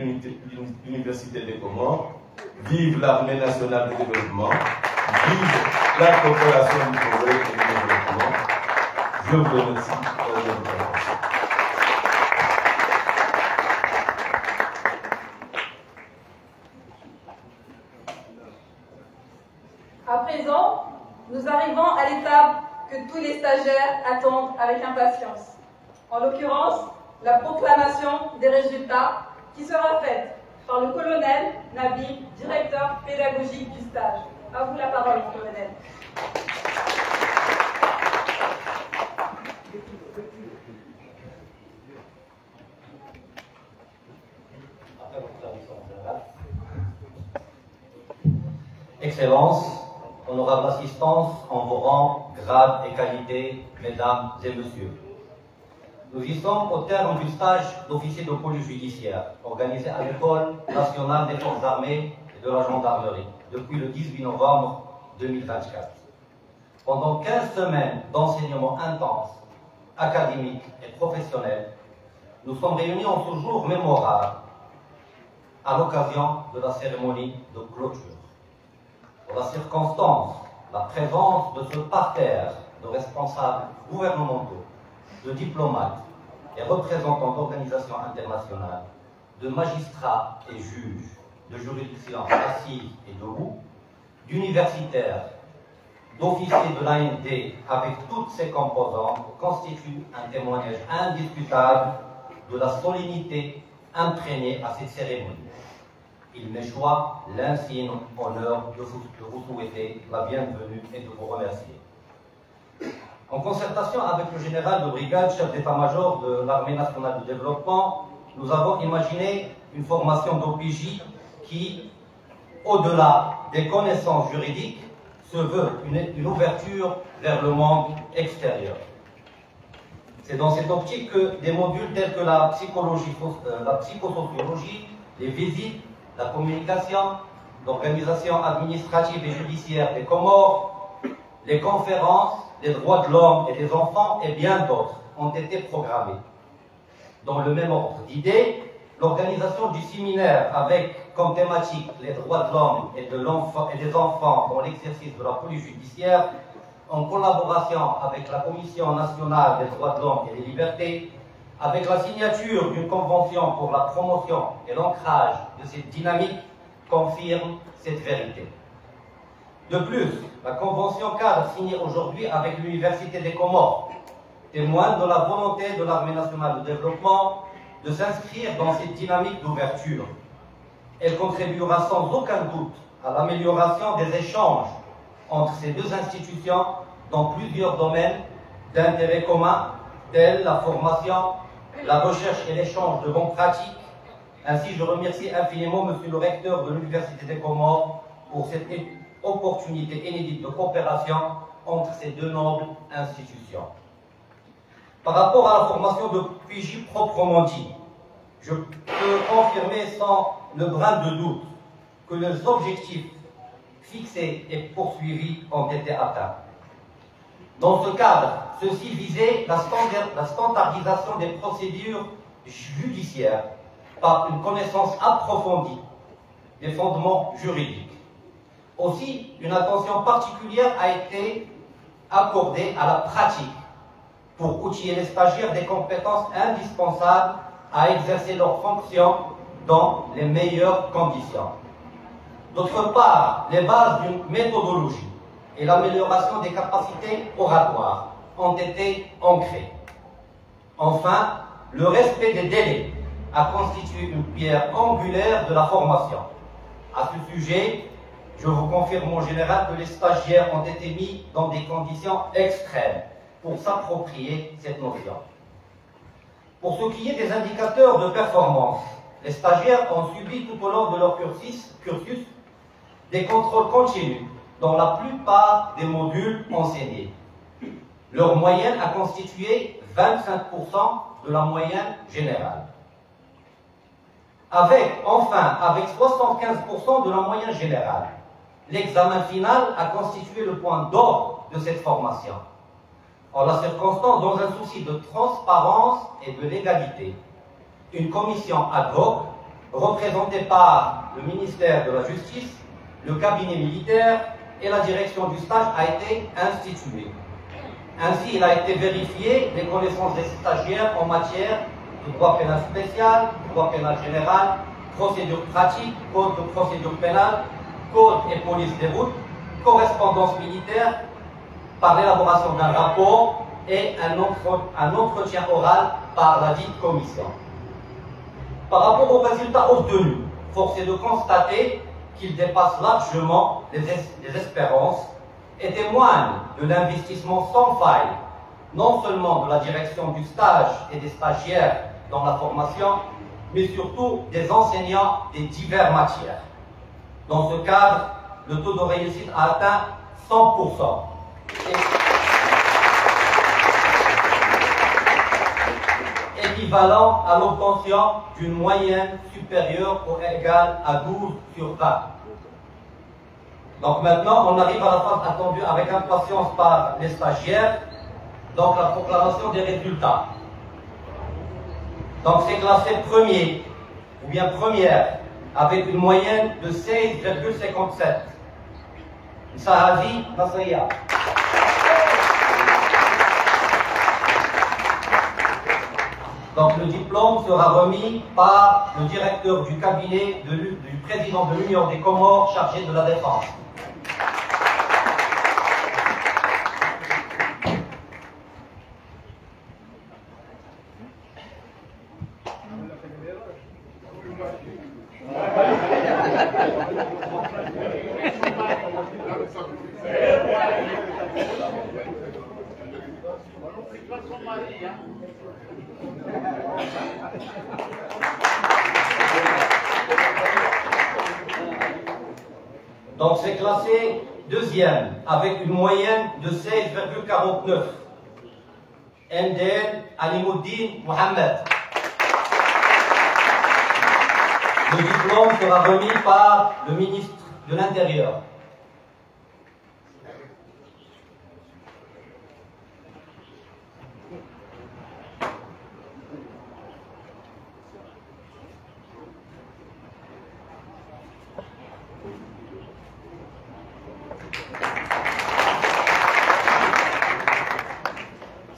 l'Université des Comores, vive l'Armée nationale de développement, vive la coopération du progrès et du développement. Je vous remercie pour votre attention. À présent, nous arrivons à l'étape que tous les stagiaires attendent avec impatience. En l'occurrence, la proclamation des résultats qui sera faite par le colonel Nabil, directeur pédagogique du stage. À vous la parole, colonel. Excellences, honorable assistance en vos rangs, grades et qualités, mesdames et messieurs. Nous y sommes au terme du stage d'officier de police judiciaire organisé à l'École nationale des forces armées et de la gendarmerie depuis le 18 novembre 2024. Pendant 15 semaines d'enseignement intense, académique et professionnel, nous sommes réunis en ce jour mémorable à l'occasion de la cérémonie de clôture. Pour la circonstance, la présence de ce parterre de responsables gouvernementaux, de diplomates et représentants d'organisations internationales, de magistrats et juges, de juridictions assises et debout, d'universitaires, d'officiers de l'AND avec toutes ses composantes constitue un témoignage indiscutable de la solennité imprégnée à cette cérémonie. Il m'échoit l'insigne honneur de vous souhaiter la bienvenue et de vous remercier. En concertation avec le général de brigade, chef d'état-major de l'Armée nationale de développement, nous avons imaginé une formation d'OPJ qui, au-delà des connaissances juridiques, se veut une ouverture vers le monde extérieur. C'est dans cette optique que des modules tels que la psychosociologie, les visites, la communication, l'organisation administrative et judiciaire des Comores, les conférences, les droits de l'homme et des enfants et bien d'autres ont été programmés. Dans le même ordre d'idées, l'organisation du séminaire avec comme thématique les droits de l'homme et des enfants dans l'exercice de la police judiciaire, en collaboration avec la Commission nationale des droits de l'homme et des libertés, avec la signature d'une convention pour la promotion et l'ancrage de cette dynamique, confirme cette vérité. De plus, la convention cadre signée aujourd'hui avec l'Université des Comores témoigne de la volonté de l'Armée nationale de développement de s'inscrire dans cette dynamique d'ouverture. Elle contribuera sans aucun doute à l'amélioration des échanges entre ces deux institutions dans plusieurs domaines d'intérêt commun, tels la formation, la recherche et l'échange de bonnes pratiques. Ainsi, je remercie infiniment Monsieur le recteur de l'Université des Comores pour cette opportunité inédite de coopération entre ces deux nobles institutions. Par rapport à la formation de PJ proprement dit, je peux confirmer sans le brin de doute que les objectifs fixés et poursuivis ont été atteints. Dans ce cadre, ceci visait la standardisation des procédures judiciaires par une connaissance approfondie des fondements juridiques. Aussi, une attention particulière a été accordée à la pratique pour outiller les stagiaires des compétences indispensables à exercer leurs fonctions dans les meilleures conditions. D'autre part, les bases d'une méthodologie et l'amélioration des capacités oratoires ont été ancrées. Enfin, le respect des délais a constitué une pierre angulaire de la formation. À ce sujet, je vous confirme en général que les stagiaires ont été mis dans des conditions extrêmes pour s'approprier cette notion. Pour ce qui est des indicateurs de performance, les stagiaires ont subi tout au long de leur cursus des contrôles continus dans la plupart des modules enseignés. Leur moyenne a constitué 25% de la moyenne générale. Avec 75% de la moyenne générale, l'examen final a constitué le point d'ordre de cette formation. En la circonstance, dans un souci de transparence et de légalité, une commission ad hoc, représentée par le ministère de la Justice, le cabinet militaire et la direction du stage a été instituée. Ainsi, il a été vérifié les connaissances des stagiaires en matière de droit pénal spécial, droit pénal général, procédure pratique, code de procédure pénale, code et police des routes, correspondance militaire, par l'élaboration d'un rapport et un entretien oral par la dite commission. Par rapport aux résultats obtenus, force est de constater qu'ils dépassent largement les espérances et témoignent de l'investissement sans faille, non seulement de la direction du stage et des stagiaires dans la formation, mais surtout des enseignants des diverses matières. Dans ce cadre, le taux de réussite a atteint 100%. Équivalent à l'obtention d'une moyenne supérieure ou égale à 12 sur 20. Donc maintenant, on arrive à la phase attendue avec impatience par les stagiaires, donc la proclamation des résultats. Donc c'est classé premier, ou bien première, avec une moyenne de 16,57. Sahazi Nasriya. Donc le diplôme sera remis par le directeur du cabinet du président de l'Union des Comores chargé de la défense. Donc c'est classé deuxième avec une moyenne de 16,49. Ndel Alimouddin Mohamed. Le diplôme sera remis par le ministre de l'Intérieur.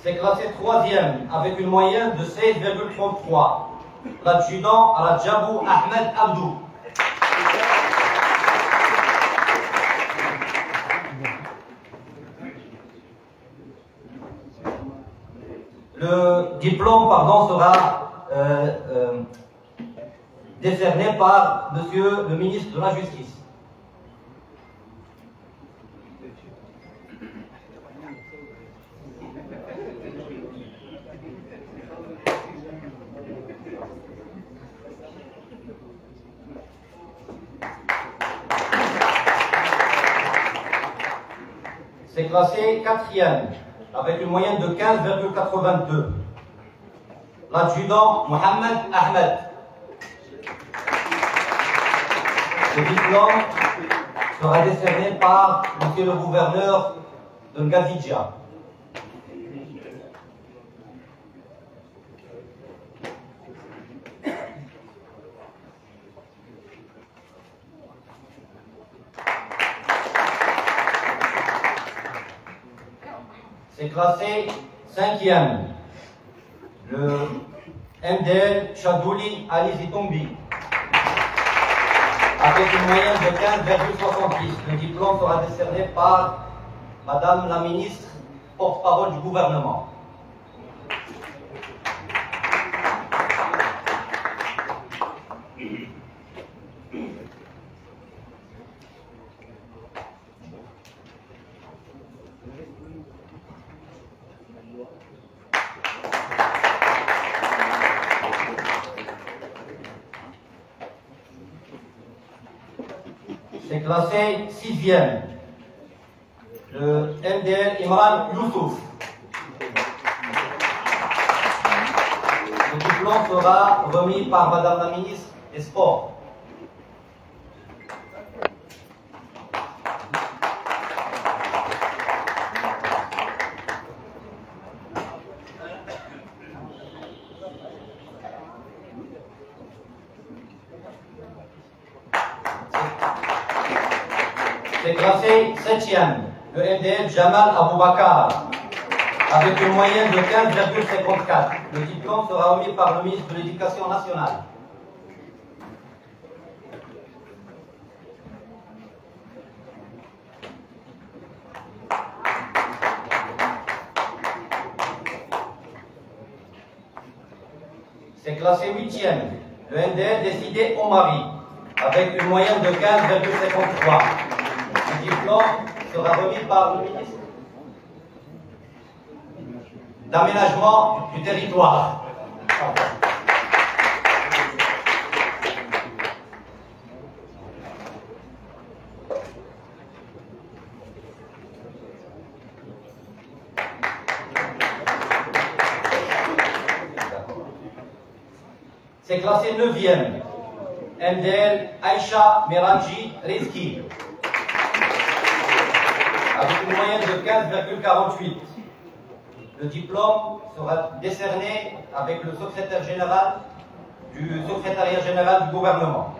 C'est classé troisième avec une moyenne de 16,33. L'adjudant à la Djabou Ahmed Abdou. Le diplôme, sera décerné par Monsieur le ministre de la Justice. C'est classé quatrième, avec une moyenne de 15,82. L'adjudant Mohamed Ahmed. Le diplôme sera décerné par Monsieur le gouverneur de Ngazidja. C'est classé 5e, le MDL Chadouli Ali Zitombi, avec une moyenne de 15,70. Le diplôme sera décerné par Madame la ministre, porte-parole du gouvernement. C'est classé 6e. Le MDL Imran Youssouf. Le diplôme sera remis par Madame la ministre des Sports. C'est classé 7e. Le MDL Jamal Aboubakar, avec une moyenne de 15,54. Le diplôme sera remis par le ministre de l'Éducation nationale. C'est classé 8e. Le MDL Décidé Omari, avec une moyenne de 15,53. Le diplôme sera remis par le ministre d'aménagement du territoire. C'est classé 9e. MDL Aïcha Miranji Rizki, avec une moyenne de 15,48. Le diplôme sera décerné avec le secrétaire général du secrétariat général du gouvernement.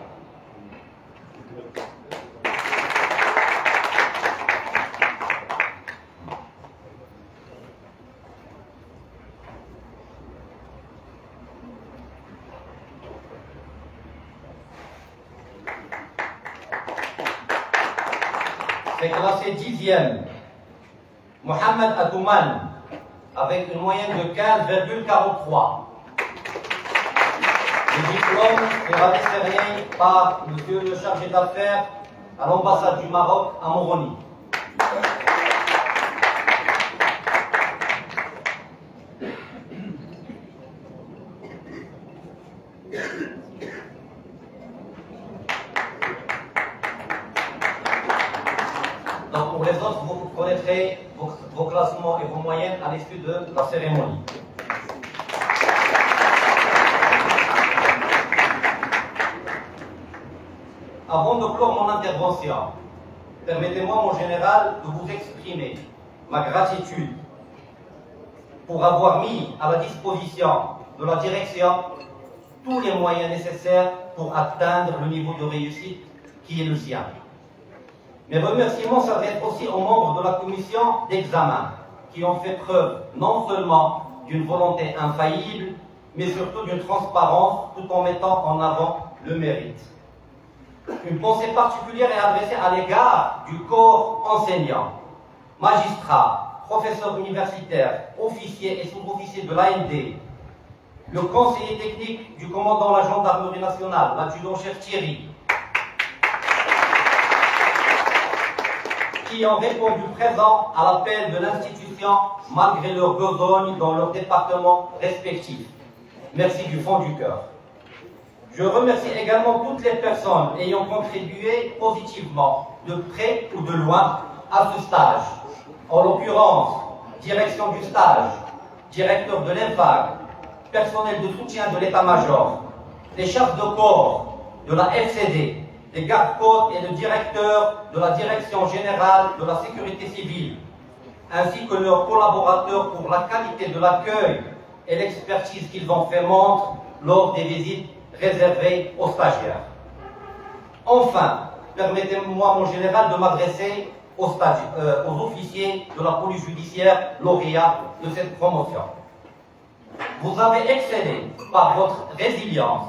C'est classé 10e. Mohamed Atouman, avec une moyenne de 15,43. Le diplôme sera décerné par monsieur le chargé d'affaires à l'ambassade du Maroc à Moroni. Donc pour les autres, vous connaîtrez vos classements et vos moyennes à l'issue de la cérémonie. Avant de clore mon intervention, permettez-moi, mon général, de vous exprimer ma gratitude pour avoir mis à la disposition de la direction tous les moyens nécessaires pour atteindre le niveau de réussite qui est le sien. Mes remerciements s'adressent aussi aux membres de la commission d'examen qui ont fait preuve non seulement d'une volonté infaillible, mais surtout d'une transparence tout en mettant en avant le mérite. Une pensée particulière est adressée à l'égard du corps enseignant, magistrats, professeurs universitaires, officiers et sous-officiers de l'AND, le conseiller technique du commandant de la gendarmerie nationale, l'adjudant-chef Thierry, qui ont répondu présent à l'appel de l'institution malgré leur besogne dans leurs départements respectifs. Merci du fond du cœur. Je remercie également toutes les personnes ayant contribué positivement, de près ou de loin, à ce stage. En l'occurrence, direction du stage, directeur de l'INFAG, personnel de soutien de l'état-major, les chefs de corps de la FCD, les gardes-côtes et le directeur de la Direction générale de la sécurité civile, ainsi que leurs collaborateurs pour la qualité de l'accueil et l'expertise qu'ils ont fait montre lors des visites réservées aux stagiaires. Enfin, permettez-moi, mon général, de m'adresser aux officiers de la police judiciaire lauréats de cette promotion. Vous avez excellé par votre résilience,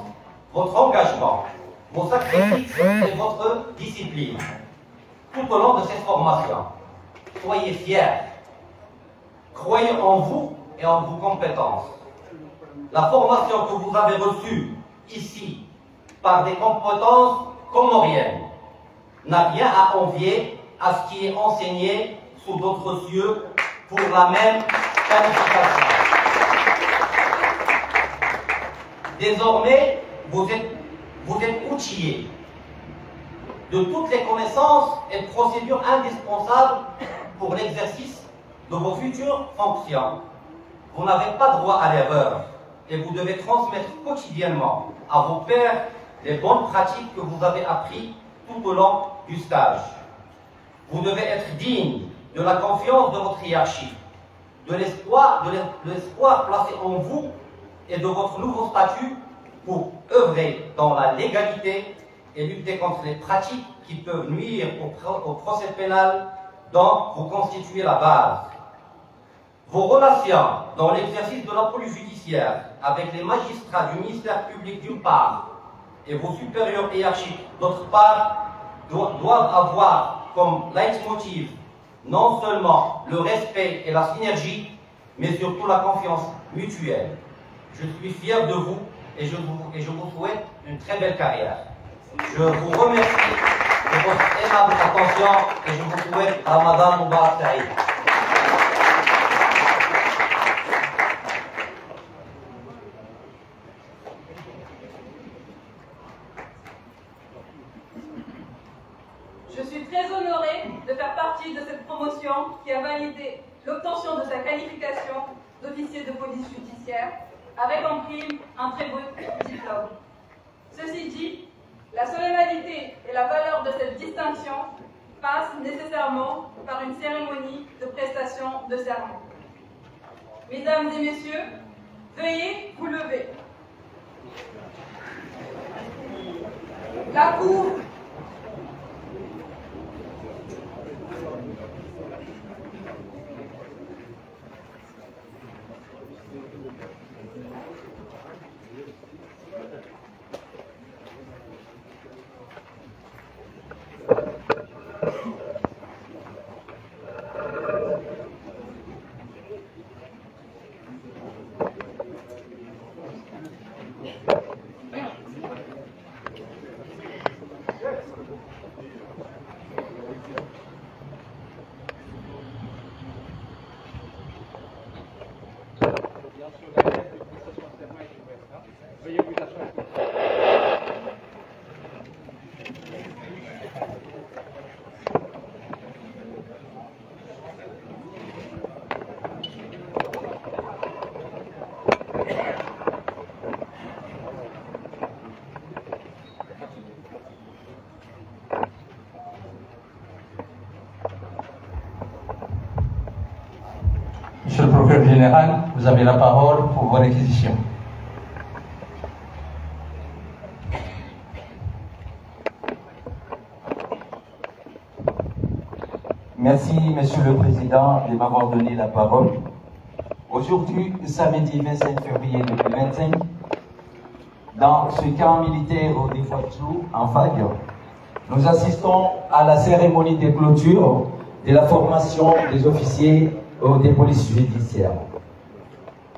votre engagement, vos sacrifices et votre discipline tout au long de cette formation. Soyez fiers. Croyez en vous et en vos compétences. La formation que vous avez reçue ici par des compétences comoriennes n'a rien à envier à ce qui est enseigné sous d'autres cieux pour la même qualification. Désormais, vous êtes outillés de toutes les connaissances et procédures indispensables pour l'exercice de vos futures fonctions. Vous n'avez pas droit à l'erreur et vous devez transmettre quotidiennement à vos pairs les bonnes pratiques que vous avez apprises tout au long du stage. Vous devez être digne de la confiance de votre hiérarchie, de l'espoir placé en vous et de votre nouveau statut pour œuvrer dans la légalité et lutter contre les pratiques qui peuvent nuire au procès pénal dont vous constituez la base. Vos relations dans l'exercice de la police judiciaire avec les magistrats du ministère public d'une part et vos supérieurs hiérarchiques d'autre part doivent avoir comme leitmotiv non seulement le respect et la synergie, mais surtout la confiance mutuelle. Je suis fier de vous et je vous souhaite une très belle carrière. Je vous remercie de votre aimable attention et je vous souhaite Ramadan Mubarak Saïd. Je suis très honorée de faire partie de cette promotion qui a validé l'obtention de sa qualification d'officier de police judiciaire avec en prime un très beau diplôme. Ceci dit, la solennalité et la valeur de cette distinction passent nécessairement par une cérémonie de prestation de serment. Mesdames et messieurs, veuillez vous lever. La Cour Monsieur le procureur général, vous avez la parole pour vos réquisitions. Merci, Monsieur le Président, de m'avoir donné la parole. Aujourd'hui, samedi 25 février 2025, dans ce camp militaire au Défatou, en FAG, nous assistons à la cérémonie de clôture de la formation des officiers des polices judiciaires.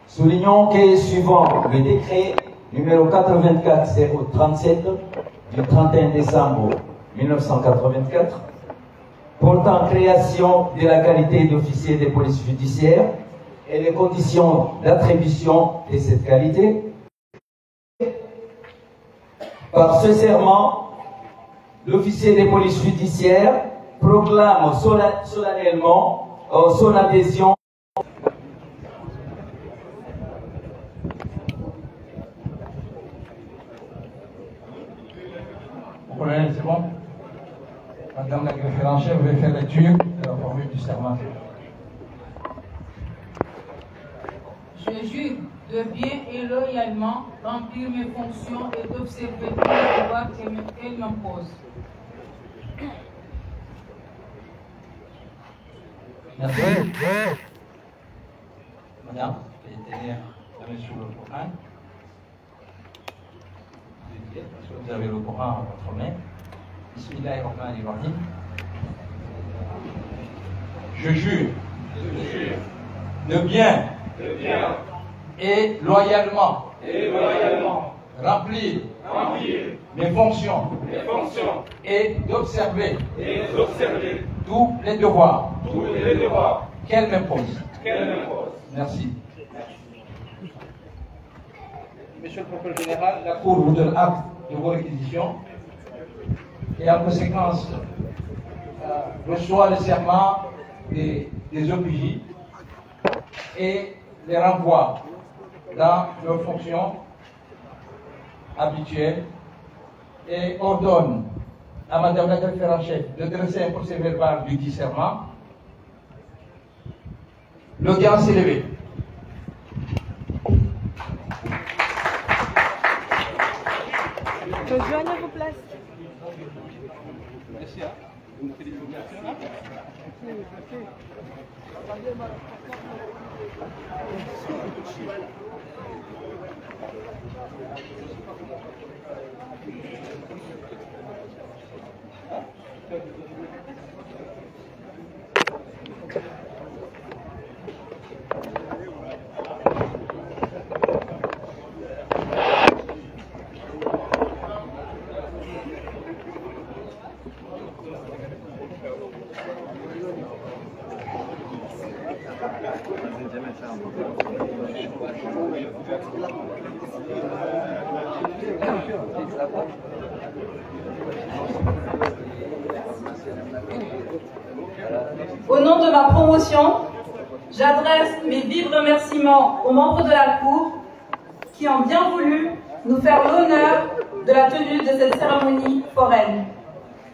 Soulignons que, suivant le décret numéro 84037 du 31 décembre 1984, portant création de la qualité d'officier des polices judiciaires et les conditions d'attribution de cette qualité, par ce serment, l'officier des polices judiciaires proclame solennellement son adhésion Colonel, c'est bon? Madame la greffière en chef, vous allez faire lecture de la formule du serment. Je jure de bien et loyalement remplir mes fonctions et d'observer tous les devoirs qu'elle m'impose. Merci. Madame, veuillez tenir la main sur le Coran. Parce que vous avez le Coran en votre main. Bismillahirrahmanirrahim. Je jure de bien et loyalement remplir mes fonctions et d'observer tous les devoirs qu'elle m'impose. Merci. Monsieur le procureur général, la Cour vous donne acte de vos réquisitions et en conséquence reçoit le serment des OPJ et les renvoie dans leurs fonctions habituelles et ordonne à Madame la greffière en chef de dresser un procès verbal du dit serment. L'audience est levée. Rejoignez vos places. Merci. Au nom de ma promotion, j'adresse mes vifs remerciements aux membres de la Cour qui ont bien voulu nous faire l'honneur de la tenue de cette cérémonie foraine.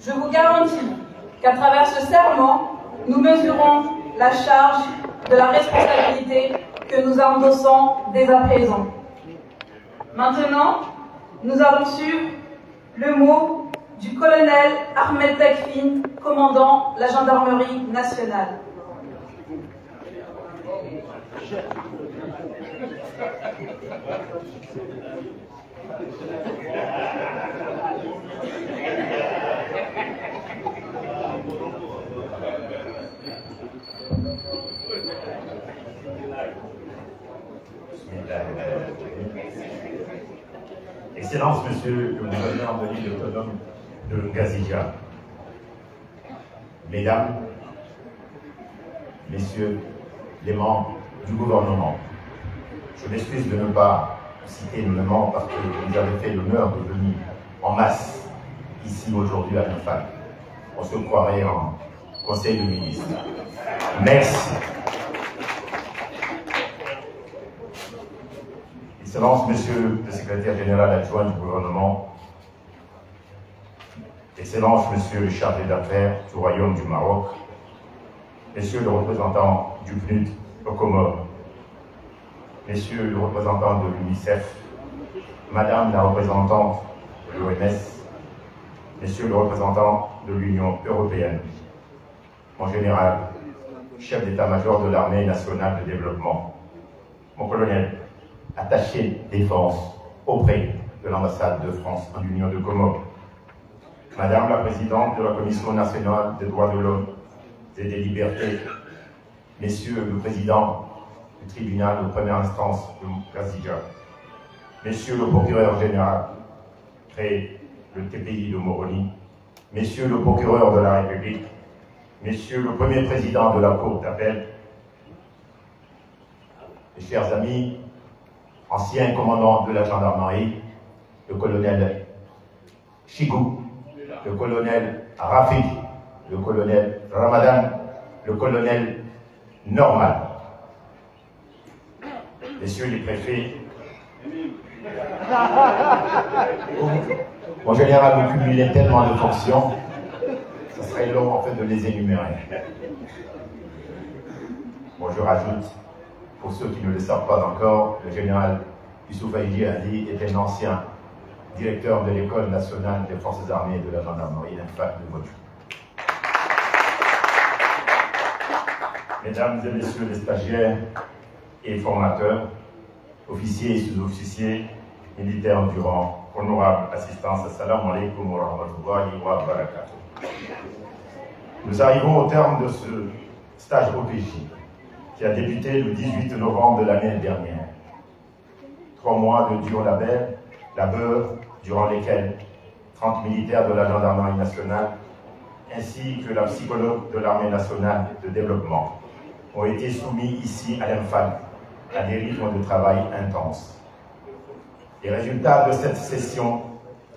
Je vous garantis qu'à travers ce serment, nous mesurons la charge de la responsabilité que nous endossons dès à présent. Maintenant, nous allons suivre le mot du colonel Ahmed Takfin, commandant la gendarmerie nationale. Excellence, Monsieur le gouverneur de l'île autonome de Ngazija, Mesdames, Messieurs les membres du gouvernement, je m'excuse de ne pas citer nommément parce que vous avez fait l'honneur de venir en masse ici aujourd'hui à l'INFAC. On se croirait en Conseil de ministres. Merci. Excellence, Monsieur le secrétaire général adjoint du gouvernement, Excellence, Monsieur le chargé d'affaires du Royaume du Maroc, Messieurs le représentant du PNUD aux Comores, Messieurs le représentant de l'UNICEF, Madame la représentante de l'OMS, Messieurs le représentant de l'Union européenne, mon général, chef d'état-major de l'armée nationale de développement, mon colonel, attaché défense auprès de l'ambassade de France en Union de Comores, Madame la présidente de la Commission nationale des droits de l'homme et des libertés, Messieurs le président du tribunal de première instance de Ngazija, Messieurs le procureur général près le TPI de Moroni, Messieurs le procureur de la République, Messieurs le premier président de la Cour d'appel, mes chers amis, ancien commandant de la gendarmerie, le colonel Chigou, le colonel Rafik, le colonel Ramadan, le colonel Normal, messieurs les préfets, mon général, vous cumulez tellement de fonctions, ce serait long en fait de les énumérer. Bon, je rajoute, pour ceux qui ne le savent pas encore, le général Youssouf Aïdji Ali est un ancien directeur de l'École nationale des forces armées de la gendarmerie, l'INFAC de Motu. Mesdames et Messieurs les stagiaires et formateurs, officiers et sous-officiers, militaires du rang, honorable assistance, assalamu alaikum wa rahmatullahi wa barakatuh. Nous arrivons au terme de ce stage OPJ qui a débuté le 18 novembre de l'année dernière. 3 mois de dur labeur durant lesquels 30 militaires de la gendarmerie nationale ainsi que la psychologue de l'armée nationale de développement ont été soumis ici à l'Infal à des rythmes de travail intenses. Les résultats de cette session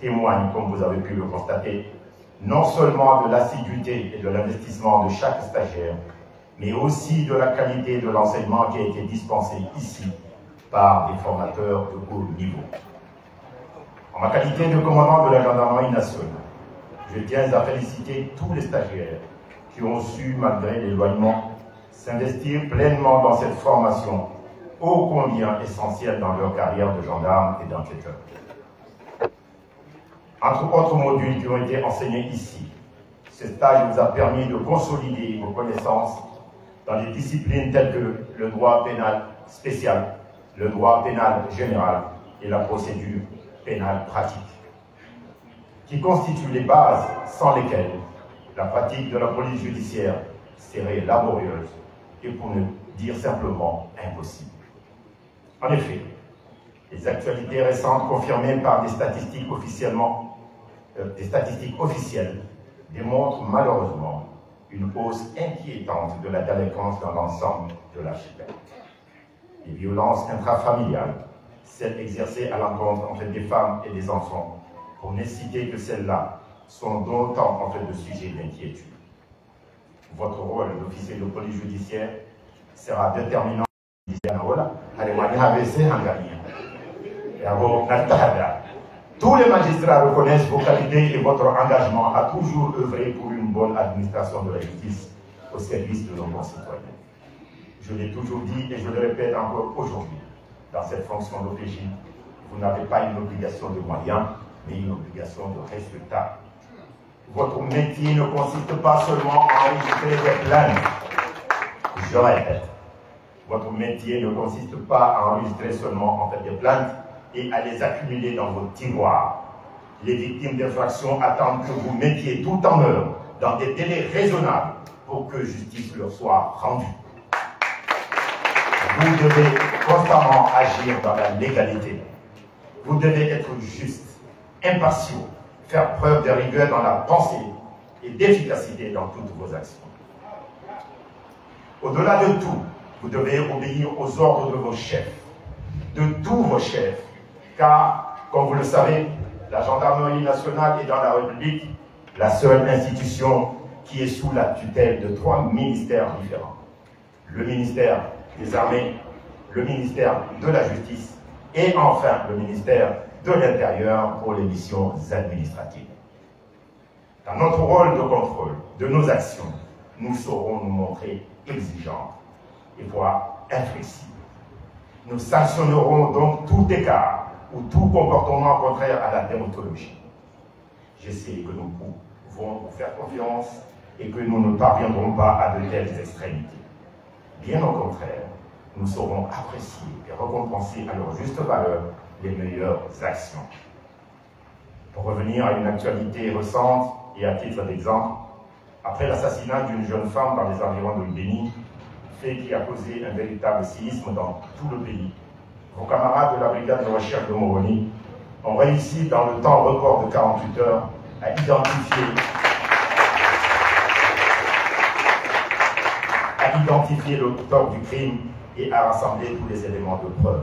témoignent, comme vous avez pu le constater, non seulement de l'assiduité et de l'investissement de chaque stagiaire, mais aussi de la qualité de l'enseignement qui a été dispensé ici par des formateurs de haut niveau. En ma qualité de commandant de la gendarmerie nationale, je tiens à féliciter tous les stagiaires qui ont su, malgré l'éloignement, s'investir pleinement dans cette formation ô combien essentielle dans leur carrière de gendarme et d'enquêteur. Entre autres modules qui ont été enseignés ici, ce stage vous a permis de consolider vos connaissances dans des disciplines telles que le droit pénal spécial, le droit pénal général et la procédure pénale pratique, qui constituent les bases sans lesquelles la pratique de la police judiciaire serait laborieuse et, pour ne dire simplement, impossible. En effet, les actualités récentes confirmées par des statistiques officielles démontrent malheureusement une hausse inquiétante de la délinquance dans l'ensemble de l'archipel. Les violences intrafamiliales, celles exercées à l'encontre entre des femmes et des enfants, pour ne citer que celles-là, sont d'autant en fait de sujets d'inquiétude. Votre rôle d'officier de police judiciaire sera déterminant. Tous les magistrats reconnaissent vos qualités et votre engagement à toujours œuvrer pour une bonne administration de la justice au service de nos concitoyens. Je l'ai toujours dit et je le répète encore aujourd'hui, dans cette fonction d'OPJ, vous n'avez pas une obligation de moyens, mais une obligation de résultat. Votre métier ne consiste pas seulement à enregistrer des plaintes. Je répète, votre métier ne consiste pas à enregistrer seulement en fait des plaintes et à les accumuler dans vos tiroirs. Les victimes d'infractions attendent que vous mettiez tout en œuvre dans des délais raisonnables pour que justice leur soit rendue. Vous devez constamment agir dans la légalité. Vous devez être juste, impartiaux, faire preuve de rigueur dans la pensée et d'efficacité dans toutes vos actions. Au-delà de tout, vous devez obéir aux ordres de vos chefs, de tous vos chefs, car, comme vous le savez, la gendarmerie nationale est dans la République la seule institution qui est sous la tutelle de 3 ministères différents. Le ministère des Armées, le ministère de la Justice et enfin le ministère de l'Intérieur pour les missions administratives. Dans notre rôle de contrôle de nos actions, nous saurons nous montrer exigeants et voire inflexibles. Nous sanctionnerons donc tout écart ou tout comportement contraire à la déontologie. Je sais que nous pouvons vous faire confiance et que nous ne parviendrons pas à de telles extrémités. Bien au contraire, nous saurons apprécier et récompenser à leur juste valeur les meilleures actions. Pour revenir à une actualité récente et à titre d'exemple, après l'assassinat d'une jeune femme dans les environs de Béni, fait qui a causé un véritable séisme dans tout le pays, vos camarades de la brigade de recherche de Moroni ont réussi dans le temps record de 48 heures à identifier l'auteur du crime et à rassembler tous les éléments de preuve.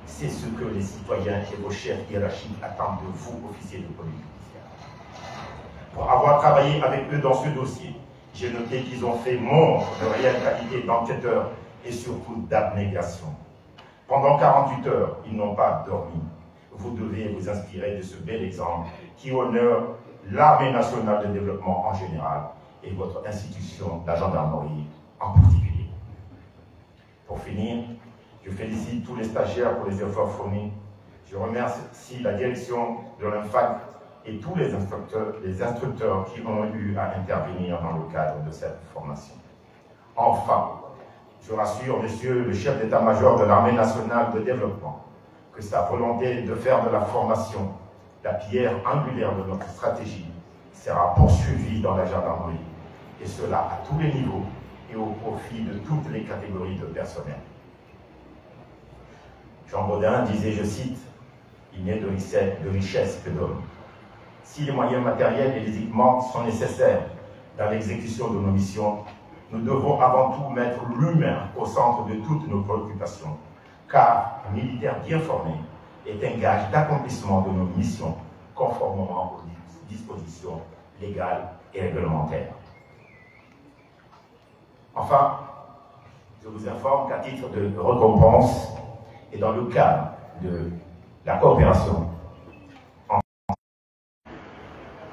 C'est ce que les citoyens et vos chefs hiérarchiques attendent de vous, officiers de police judiciaire. Pour avoir travaillé avec eux dans ce dossier, j'ai noté qu'ils ont fait montre de réelle qualité d'enquêteurs et surtout d'abnégation. Pendant 48 heures, ils n'ont pas dormi. Vous devez vous inspirer de ce bel exemple qui honore l'armée nationale de développement en général et votre institution, la gendarmerie, en particulier. Pour finir, je félicite tous les stagiaires pour les efforts fournis. Je remercie la direction de l'INFAC et tous les instructeurs qui ont eu à intervenir dans le cadre de cette formation. Enfin, Je rassure, Monsieur le chef d'état-major de l'Armée nationale de développement, que sa volonté de faire de la formation la pierre angulaire de notre stratégie sera poursuivie dans la gendarmerie, et cela à tous les niveaux et au profit de toutes les catégories de personnel. Jean Bodin disait, je cite, « Il n'est de richesse que d'homme. Si les moyens matériels et les équipements sont nécessaires dans l'exécution de nos missions, nous devons avant tout mettre l'humain au centre de toutes nos préoccupations, car un militaire bien formé est un gage d'accomplissement de nos missions conformément aux dispositions légales et réglementaires. » Enfin, je vous informe qu'à titre de récompense et dans le cadre de la coopération,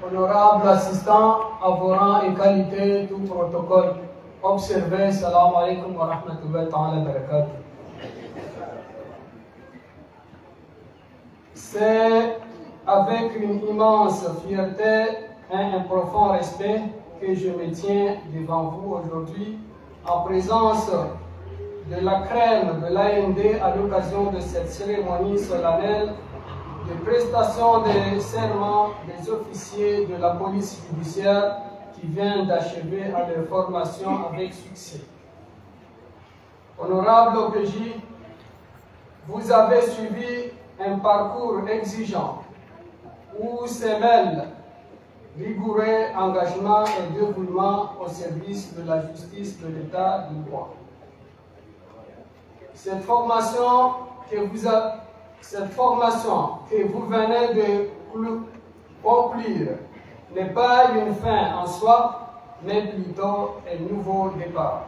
honorable assistant, à vos rangs et qualités, tout protocole observé, salam alaikum wa rahmatullahi wa barakatuh. C'est avec une immense fierté et un profond respect que je me tiens devant vous aujourd'hui en présence de la crème de l'AND à l'occasion de cette cérémonie solennelle de prestation de serment des officiers de la police judiciaire qui viennent d'achever à leur formation avec succès. Honorable OPJ, vous avez suivi un parcours exigeant où se mêlent rigoureux engagement et dévouement au service de la justice de l'État de droit. Cette formation que vous venez de conclure n'est pas une fin en soi, mais plutôt un nouveau départ.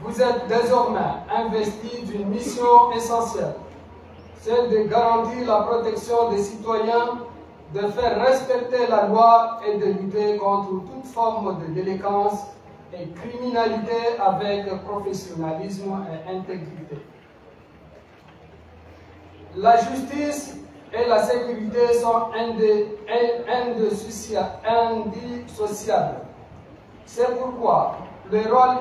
Vous êtes désormais investi d'une mission essentielle, celle de garantir la protection des citoyens, de faire respecter la loi et de lutter contre toute forme de délinquance et criminalité avec professionnalisme et intégrité. La justice et la sécurité sont indissociables. C'est pourquoi le rôle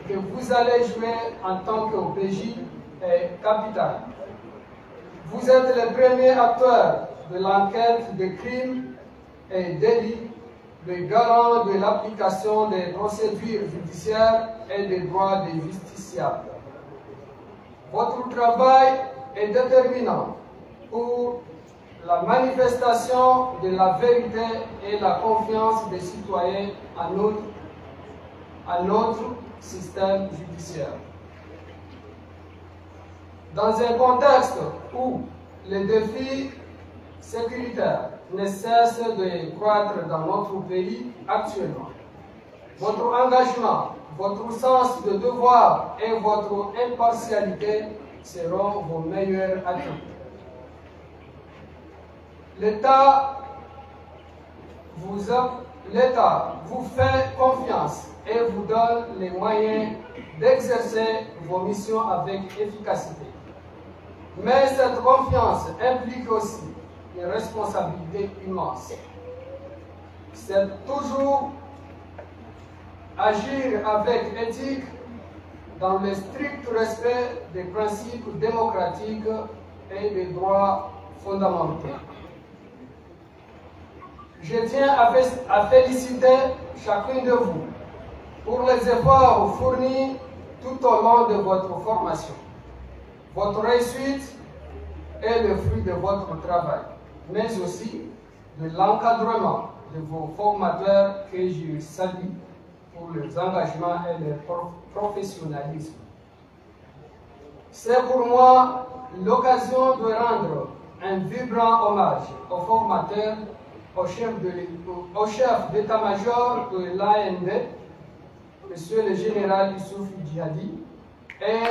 que vous allez jouer en tant qu'OPJ est capital. Vous êtes le premier acteur de l'enquête des crimes et délits, le garant de l'application des procédures judiciaires et des droits des justiciables. Votre travail est déterminant pour la manifestation de la vérité et la confiance des citoyens à notre système judiciaire. Dans un contexte où les défis sécuritaires ne cessent de croître dans notre pays actuellement, votre engagement, votre sens de devoir et votre impartialité seront vos meilleurs atouts. L'État vous fait confiance et vous donne les moyens d'exercer vos missions avec efficacité. Mais cette confiance implique aussi une responsabilité immense. C'est toujours agir avec éthique dans le strict respect des principes démocratiques et des droits fondamentaux. Je tiens à féliciter chacun de vous pour les efforts fournis tout au long de votre formation. Votre réussite est le fruit de votre travail, mais aussi de l'encadrement de vos formateurs que je salue pour leur engagement et leur professionnalisme. C'est pour moi l'occasion de rendre un vibrant hommage aux formateurs, au chef d'état-major de l'AND, M. le général Youssouf Djihadi, et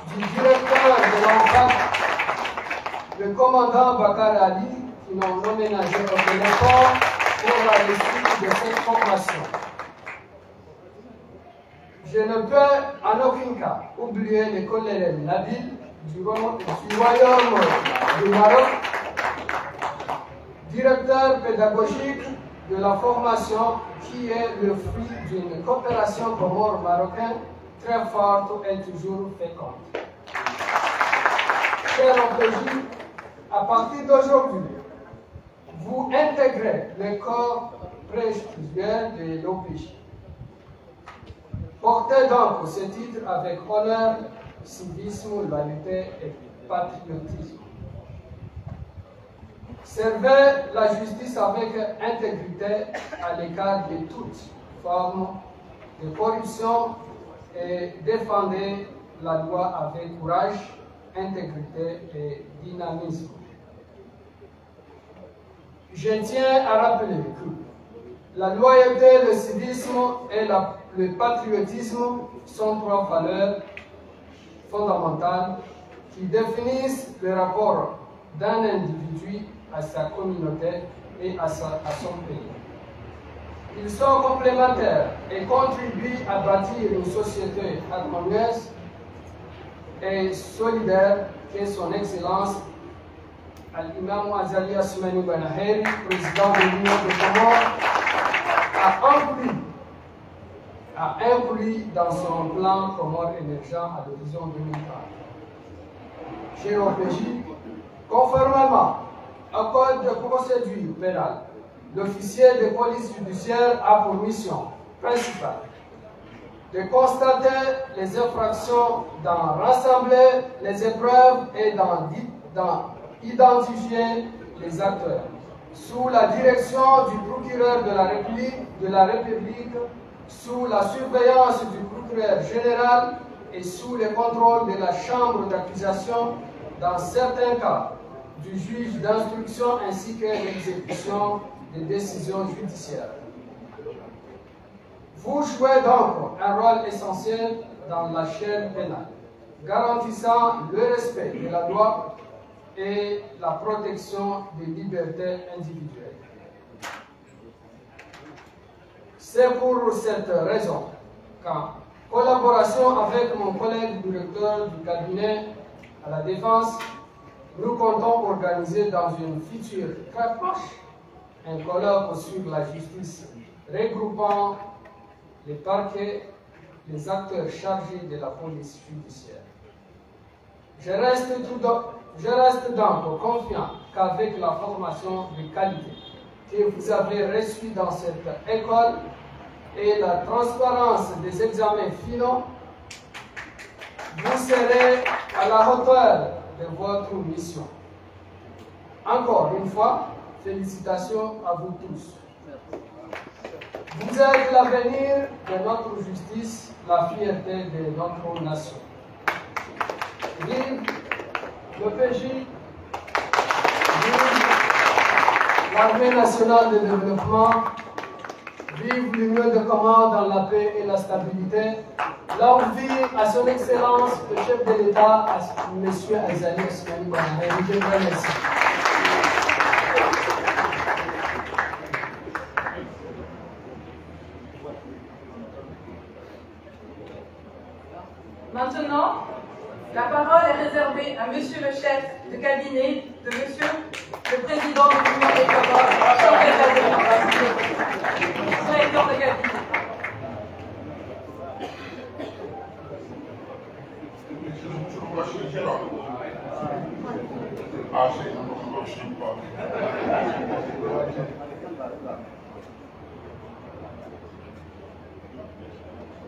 du directeur de l'ONCAP, le commandant Bakar Ali, qui n'ont ménagé aucun effort pour la réussite de cette formation. Je ne peux en aucun cas oublier le colonel Nabil du Royaume du Maroc, directeur pédagogique de la formation qui est le fruit d'une coopération comore-marocaine très forte et toujours féconde. Chers OPJ, à partir d'aujourd'hui, vous intégrez le corps presbytérien de l'OPJ. Portez donc ce titre avec honneur, civisme, loyauté et patriotisme. Servez la justice avec intégrité à l'égard de toutes formes de corruption et défendez la loi avec courage, intégrité et dynamisme. Je tiens à rappeler que la loyauté, le civisme et le patriotisme sont trois valeurs fondamentales qui définissent le rapport d'un individu à sa communauté et à son pays. Ils sont complémentaires et contribuent à bâtir une société harmonieuse et solidaire que son Excellence Al-Imam Azali Assoumani Banaheri, président de l'Union des Comores, a inclus dans son plan Comores émergent à l'horizon 2030. Chez l'OPJ, conformément au Code de procédure pénale, l'officier de police judiciaire a pour mission principale de constater les infractions, d'en rassembler les épreuves et d'en identifier les acteurs. Sous la direction du procureur de la République, sous la surveillance du procureur général et sous le contrôle de la chambre d'accusation, dans certains cas, du juge d'instruction ainsi que l'exécution des décisions judiciaires. Vous jouez donc un rôle essentiel dans la chaîne pénale, garantissant le respect de la loi et la protection des libertés individuelles. C'est pour cette raison qu'en collaboration avec mon collègue directeur du cabinet à la Défense, nous comptons organiser dans une future très proche un colloque sur la justice regroupant les parquets, les acteurs chargés de la police judiciaire. Je reste donc confiant qu'avec la formation de qualité que vous avez reçue dans cette école et la transparence des examens finaux, vous serez à la hauteur de votre mission. Encore une fois, félicitations à vous tous. Vous êtes l'avenir de notre justice, la fierté de notre nation. Vive l'OPJ, vive l'Armée nationale de développement, vive l'Union de Comores dans la paix et la stabilité. Longue vie à son Excellence, le chef de l'État, M. Azali Assoumani Banaheri. Je vous remercie. Maintenant, la parole est réservée à Monsieur le chef de cabinet de Monsieur le président de l'Union des Comores, directeur de cabinet.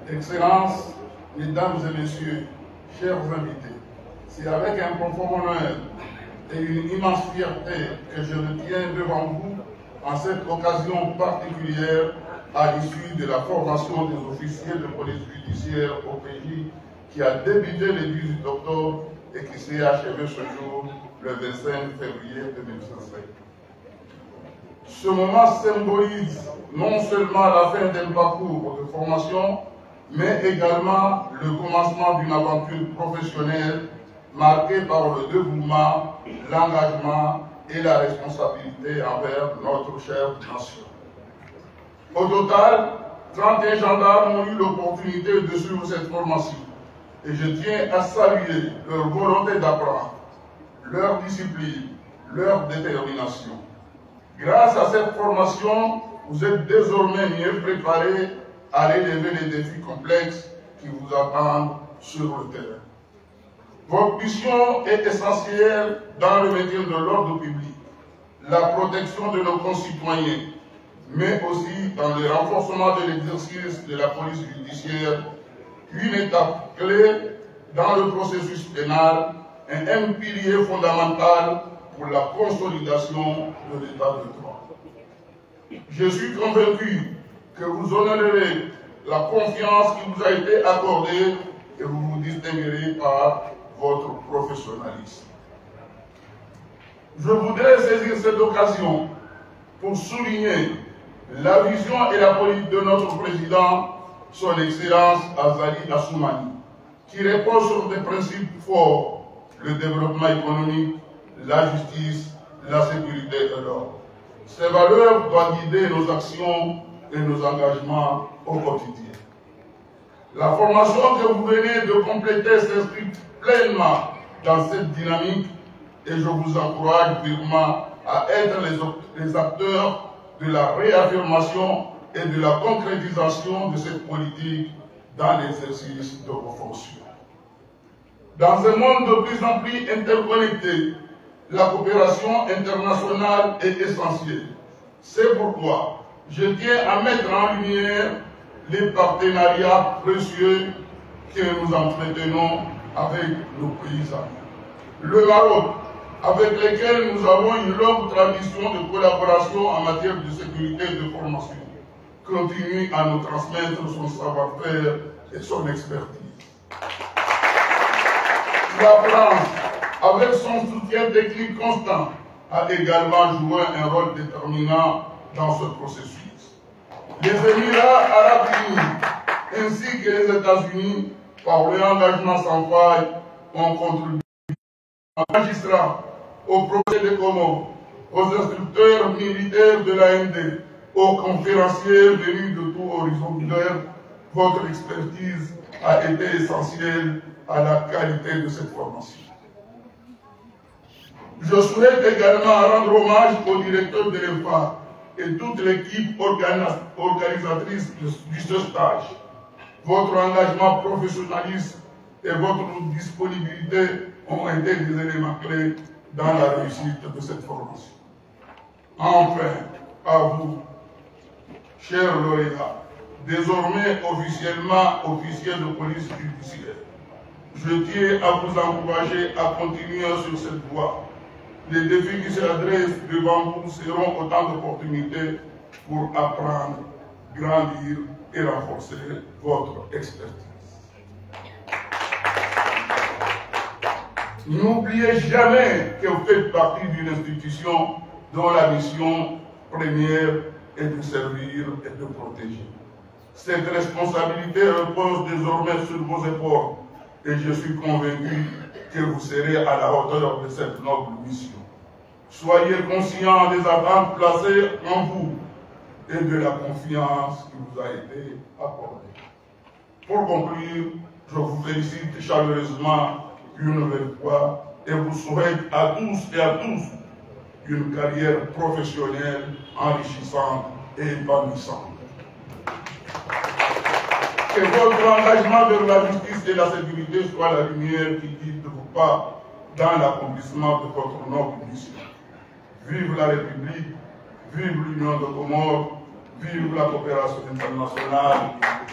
Excellences, Mesdames et Messieurs, chers invités, c'est avec un profond honneur et une immense fierté que je me tiens devant vous en cette occasion particulière à l'issue de la formation des officiers de police judiciaire au pays qui a débuté le 18 octobre et qui s'est achevé ce jour le 25 février 2005. Ce moment symbolise non seulement la fin d'un parcours de formation, mais également le commencement d'une aventure professionnelle marquée par le dévouement, l'engagement et la responsabilité envers notre chère nation. Au total, 31 gendarmes ont eu l'opportunité de suivre cette formation et je tiens à saluer leur volonté d'apprendre, leur discipline, leur détermination. Grâce à cette formation, vous êtes désormais mieux préparés à relever les défis complexes qui vous attendent sur le terrain. Votre mission est essentielle dans le maintien de l'ordre public, la protection de nos concitoyens, mais aussi dans le renforcement de l'exercice de la police judiciaire, une étape clé dans le processus pénal et un pilier fondamental pour la consolidation de l'état de droit. Je suis convaincu que vous honorerez la confiance qui vous a été accordée et vous vous distinguerez par votre professionnalisme. Je voudrais saisir cette occasion pour souligner la vision et la politique de notre président, son Excellence Azali Assoumani, qui repose sur des principes forts, le développement économique, la justice, la sécurité et l'ordre. Ces valeurs doivent guider nos actions et nos engagements au quotidien. La formation que vous venez de compléter s'inscrit pleinement dans cette dynamique et je vous encourage vivement à être les acteurs de la réaffirmation et de la concrétisation de cette politique dans l'exercice de vos fonctions. Dans un monde de plus en plus interconnecté, la coopération internationale est essentielle. C'est pourquoi je tiens à mettre en lumière les partenariats précieux que nous entretenons avec nos pays amis. Le Maroc, avec lequel nous avons une longue tradition de collaboration en matière de sécurité et de formation, continue à nous transmettre son savoir-faire et son expertise. La France, avec son soutien technique constant, a également joué un rôle déterminant dans ce processus. Les Émirats arabes unis ainsi que les États-Unis, par leur engagement sans faille, ont contribué aux magistrats, aux procès de Comores, aux instructeurs militaires de l'AMD, aux conférenciers venus de tout horizon du monde. Votre expertise a été essentielle à la qualité de cette formation. Je souhaite également rendre hommage au directeur de l'EFA et toute l'équipe organisatrice de ce stage. Votre engagement professionnaliste et votre disponibilité ont été des éléments clés dans la réussite de cette formation. Enfin, à vous, chers lauréats, désormais officiellement officiers de police judiciaire, je tiens à vous encourager à continuer sur cette voie. Les défis qui s'adressent devant vous seront autant d'opportunités pour apprendre, grandir et renforcer votre expertise. N'oubliez jamais que vous faites partie d'une institution dont la mission première est de servir et de protéger. Cette responsabilité repose désormais sur vos épaules et je suis convaincu que vous serez à la hauteur de cette noble mission. Soyez conscients des attentes placées en vous et de la confiance qui vous a été accordée. Pour conclure, je vous félicite chaleureusement une nouvelle fois et vous souhaite à tous et à tous une carrière professionnelle enrichissante et épanouissante. Que votre engagement vers la justice et la sécurité soit la lumière qui guide vos pas dans l'accomplissement de votre noble mission. Vive la République, vive l'Union de Comores, vive la coopération internationale.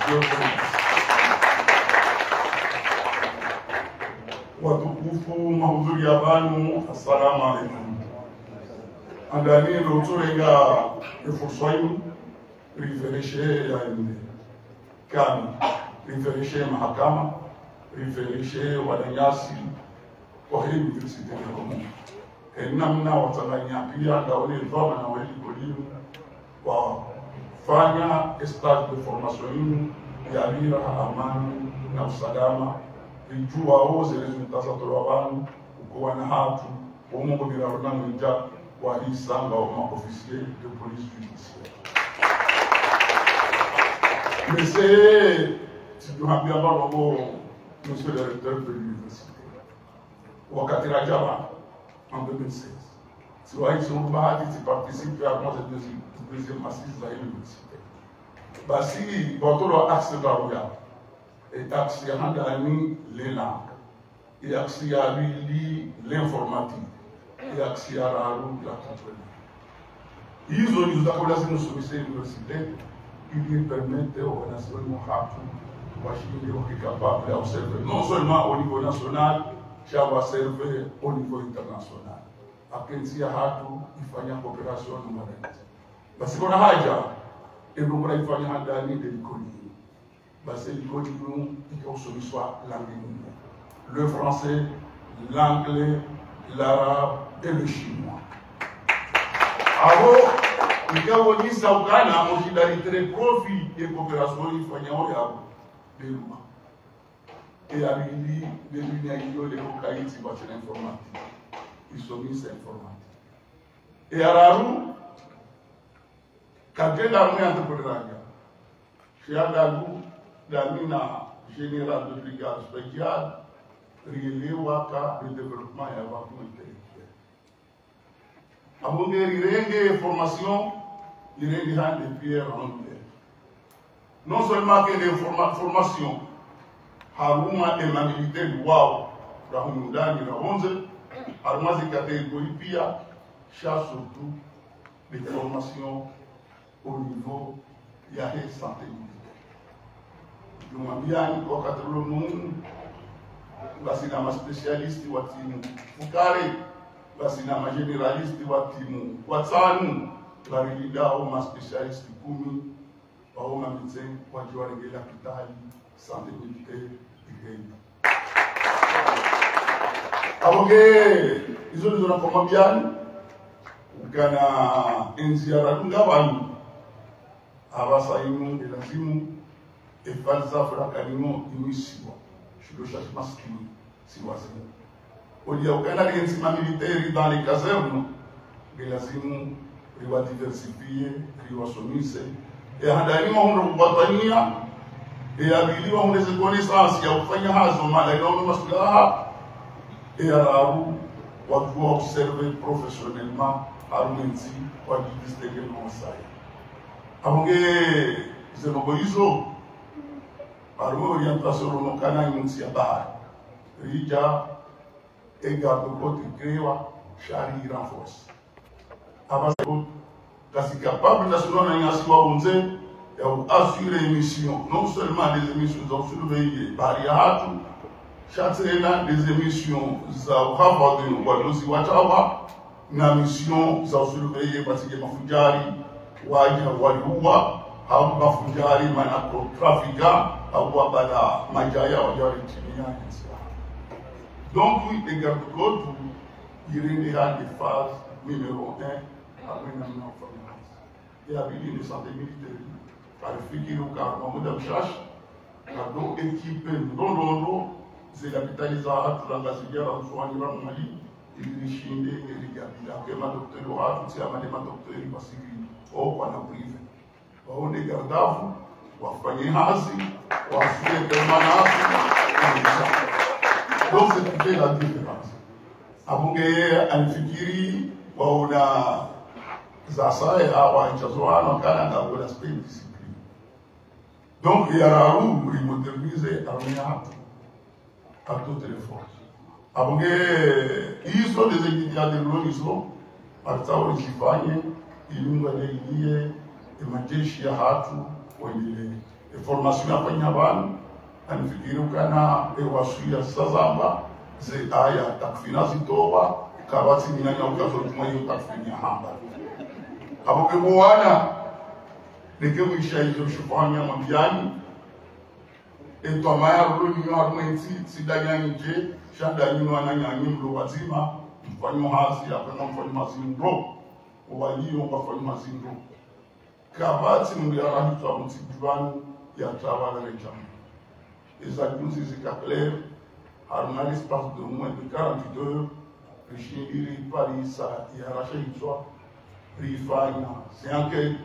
Je vous remercie. Watukufu mahudhuria wanu, assalamu alaikum. Andani loturenga efursoyu riferishe ya inde kami riferishe mahakama riferishe wadanyasi kwa hii university ya Komoro. Namna watanganya pia ndaone dhama na wali kolimu wafanya stage de formation ya ajira, amani na usalama vijua woze resultats za tolwabanu uko na hatu umungo bila runanga nja walisanga wa officier de police judiciaire. Mais c'est tunaambia babo monsieur le recteur de l'université wakati rajaba en 2016. Si vous avez participé à notre deuxième assise à l'université. Si votre axe de la et accès à les langues, et accès à l'informatique, et accès à la culture. Ils ont des accords de l'université qui lui permettent aux nations de capable d'observer, non seulement au niveau national, mais observer au niveau international. Akenzi hatu ifanya coopération na marafiki. Basi kuna haja ndio kuna ifanya ndani de l'économie. Basi l'économie ikosomishwa langue nne. Le français, l'anglais, l'arabe et le chinois. Abo ikaonyesha ukana moshidaritire profit et coopération ifanya yabo beluma. Et abili de l'union de l'Ukraine kwa informatique. Isomisa informatique. Et arabu kagenda mwe entrepreneuria. Shiadagu damina général de brigade spéciale rielewaka le développement et avancement intellectuel. Abonge rirenge formation, rirenge hand de pierre en terre. Non seulement que des formations, haruma et mamilité wow, rahumudani na 11, armazi catégorie pia, cherche surtout des formations au niveau de la santé militaire. Nous avons bien encore le monde, basi na spécialiste wa timu fukare, basi na généraliste wa timu watanu, barilida au spécialiste 10 au médecin wa jiwa regela kitali santé militaire igeni. Aboge izo ndio kama biani ukana enziara ngabani abasayimu elazimu efalsafa kanimo imisiwa shidosha maskini siwazi olia ukana lenzi militaire dans les casernes elazimu riwa diversifier riwa somise et handani hondo kubatania et abiliwa hondo ze connaissance ya kufanya hazo mala ndio masulaha et arabu watu observer professionnellement arumenti kwa distinguer le conseil abonge zenoboizo arumo orientation no kana insi ya bahari rija garde côte créwa chari renforce abase kasi capable national na ngasi wa bonze et assurer mission non seulement des émissions dans surveiller bariatu Chatsena des émissions za uhaba de walozi watawa na mission za surveiller parce que mafujari waja waliua au mafujari manako trafika au wabala majaya wajari timia. Donc oui, les gardes-côtes iront des phases numéro 1 après la formation. Et à l'île de santé militaire, par le fait qu'il y a un cherche, cadeau équipé, non, c'est capitalisation de la civière en soins de la Mali, il est chindé et il y a ma doctorat, c'est ma docteur, il va s'y au point privé. On est gardable, on va faire hasi, on va faire permanence. Donc c'est la différence. Abongeye anifikiri waona zasaya wanchazoana kana na kwa aspect discipline. Donc il y a room pour moderniser armée à toutes les forces. Abongeye ils sont des étudiants de l'ONU partawa jifanye ilunga ile majeshi ya hatu waendelee. Formation ya panyabani anifikiri kana ewasuya sazamba ze aya takfina zitoba kabati minanya ukazo tumayo takfina hamba aboke mwana nikemwisha hizo shufanya mambiani eto maya runi armenti sidanyani je shanda nyino ananyani mlo wazima mfanyo hasi akana mfanyo mazindro waliyo mfanyo mazindro kabati mliarahi twa mtibani ya tawala rejama. Les adultes éclairent à l'espace de moins de 48 heures, le chien il Paris, ça, il a arraché une soie, il faille, c'est un quai,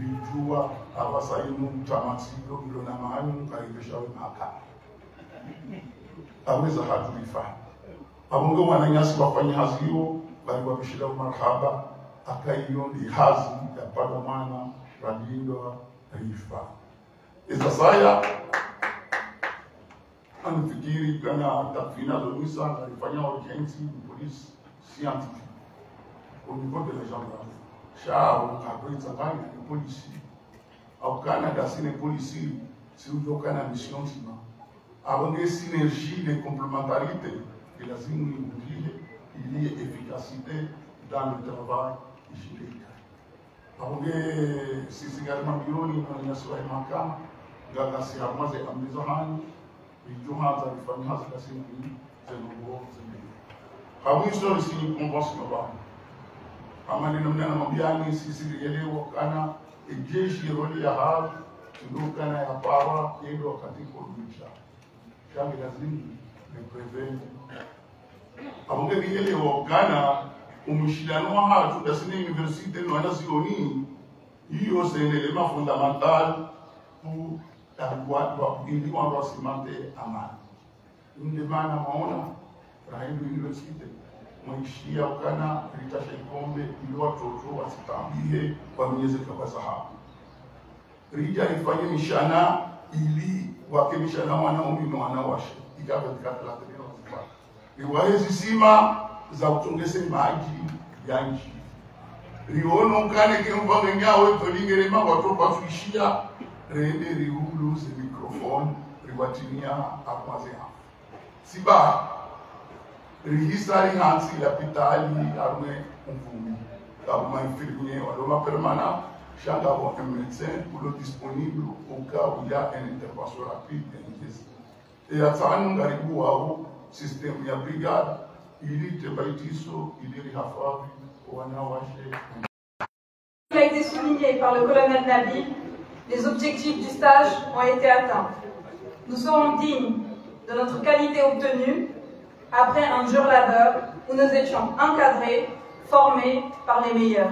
il joue à Vassaïnou, Tamati, le Namanou, car il est à Maka. Après ça, il faille. Avant que Wananya soit pas Hazio, Baïwa Michel Marhaba, Akaïon, les Hazi, la Padamana, Radindo, il faille. Et ça, ça y a. anafikiri kana tathmini za alifanya urgency police scientifique au niveau de la gendarmerie. Chao akaita ngani ni polisi au kana dasine polisi si udokana mission tima. Avec synergie de complémentarité et la synergie, il y a efficacité dans le travail juridique. Avec ces également bironi na swali mahakama ngaga si hamaze ambizo hani bijuha za kufanya hasa kasini zengo zengo. Hawizo si convention ba. Amani namna na mabiani sisi elewa kana ejeshi roli ya hali ndukana ya pawa yendo katika kudumisha. Shami lazima ni prevent. Abonge bielewa kana umshindano wa hatu dasini universite no anazioni hiyo c'est un élément fondamental pour la loi doit ili on simante amani. Ndio maana maona rahibu universite mwishia kana ritasha ikombe ili watoto wasitambie kwa Mwenyezi kwa sahabu. Rija ifanye mishana ili wakemishana wanaume na wanawashe ikawa katika tlateno kwa. Riwahezi sima za utongese maji ya nchi. Riono kane kemvange nyawe tolingerema watoto wafishia rende riulu ze microphone riwatinia akwaze hapo. Siba rihisari hansi la pitali arme mvumi. Kama infirmier waloma permanent chaque avoir un médecin pour le disponible au cas où il y a une intervention rapide et nécessaire. Et à ça, nous avons un système de brigade, il est baitiso, il est rafable, ou Il a été souligné par le colonel Nabil, les objectifs du stage ont été atteints. Nous serons dignes de notre qualité obtenue après un dur labeur où nous étions encadrés, formés par les meilleurs.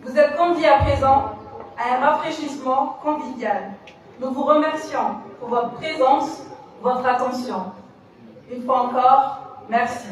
Vous êtes conviés à présent à un rafraîchissement convivial. Nous vous remercions pour votre présence, votre attention. Une fois encore, merci.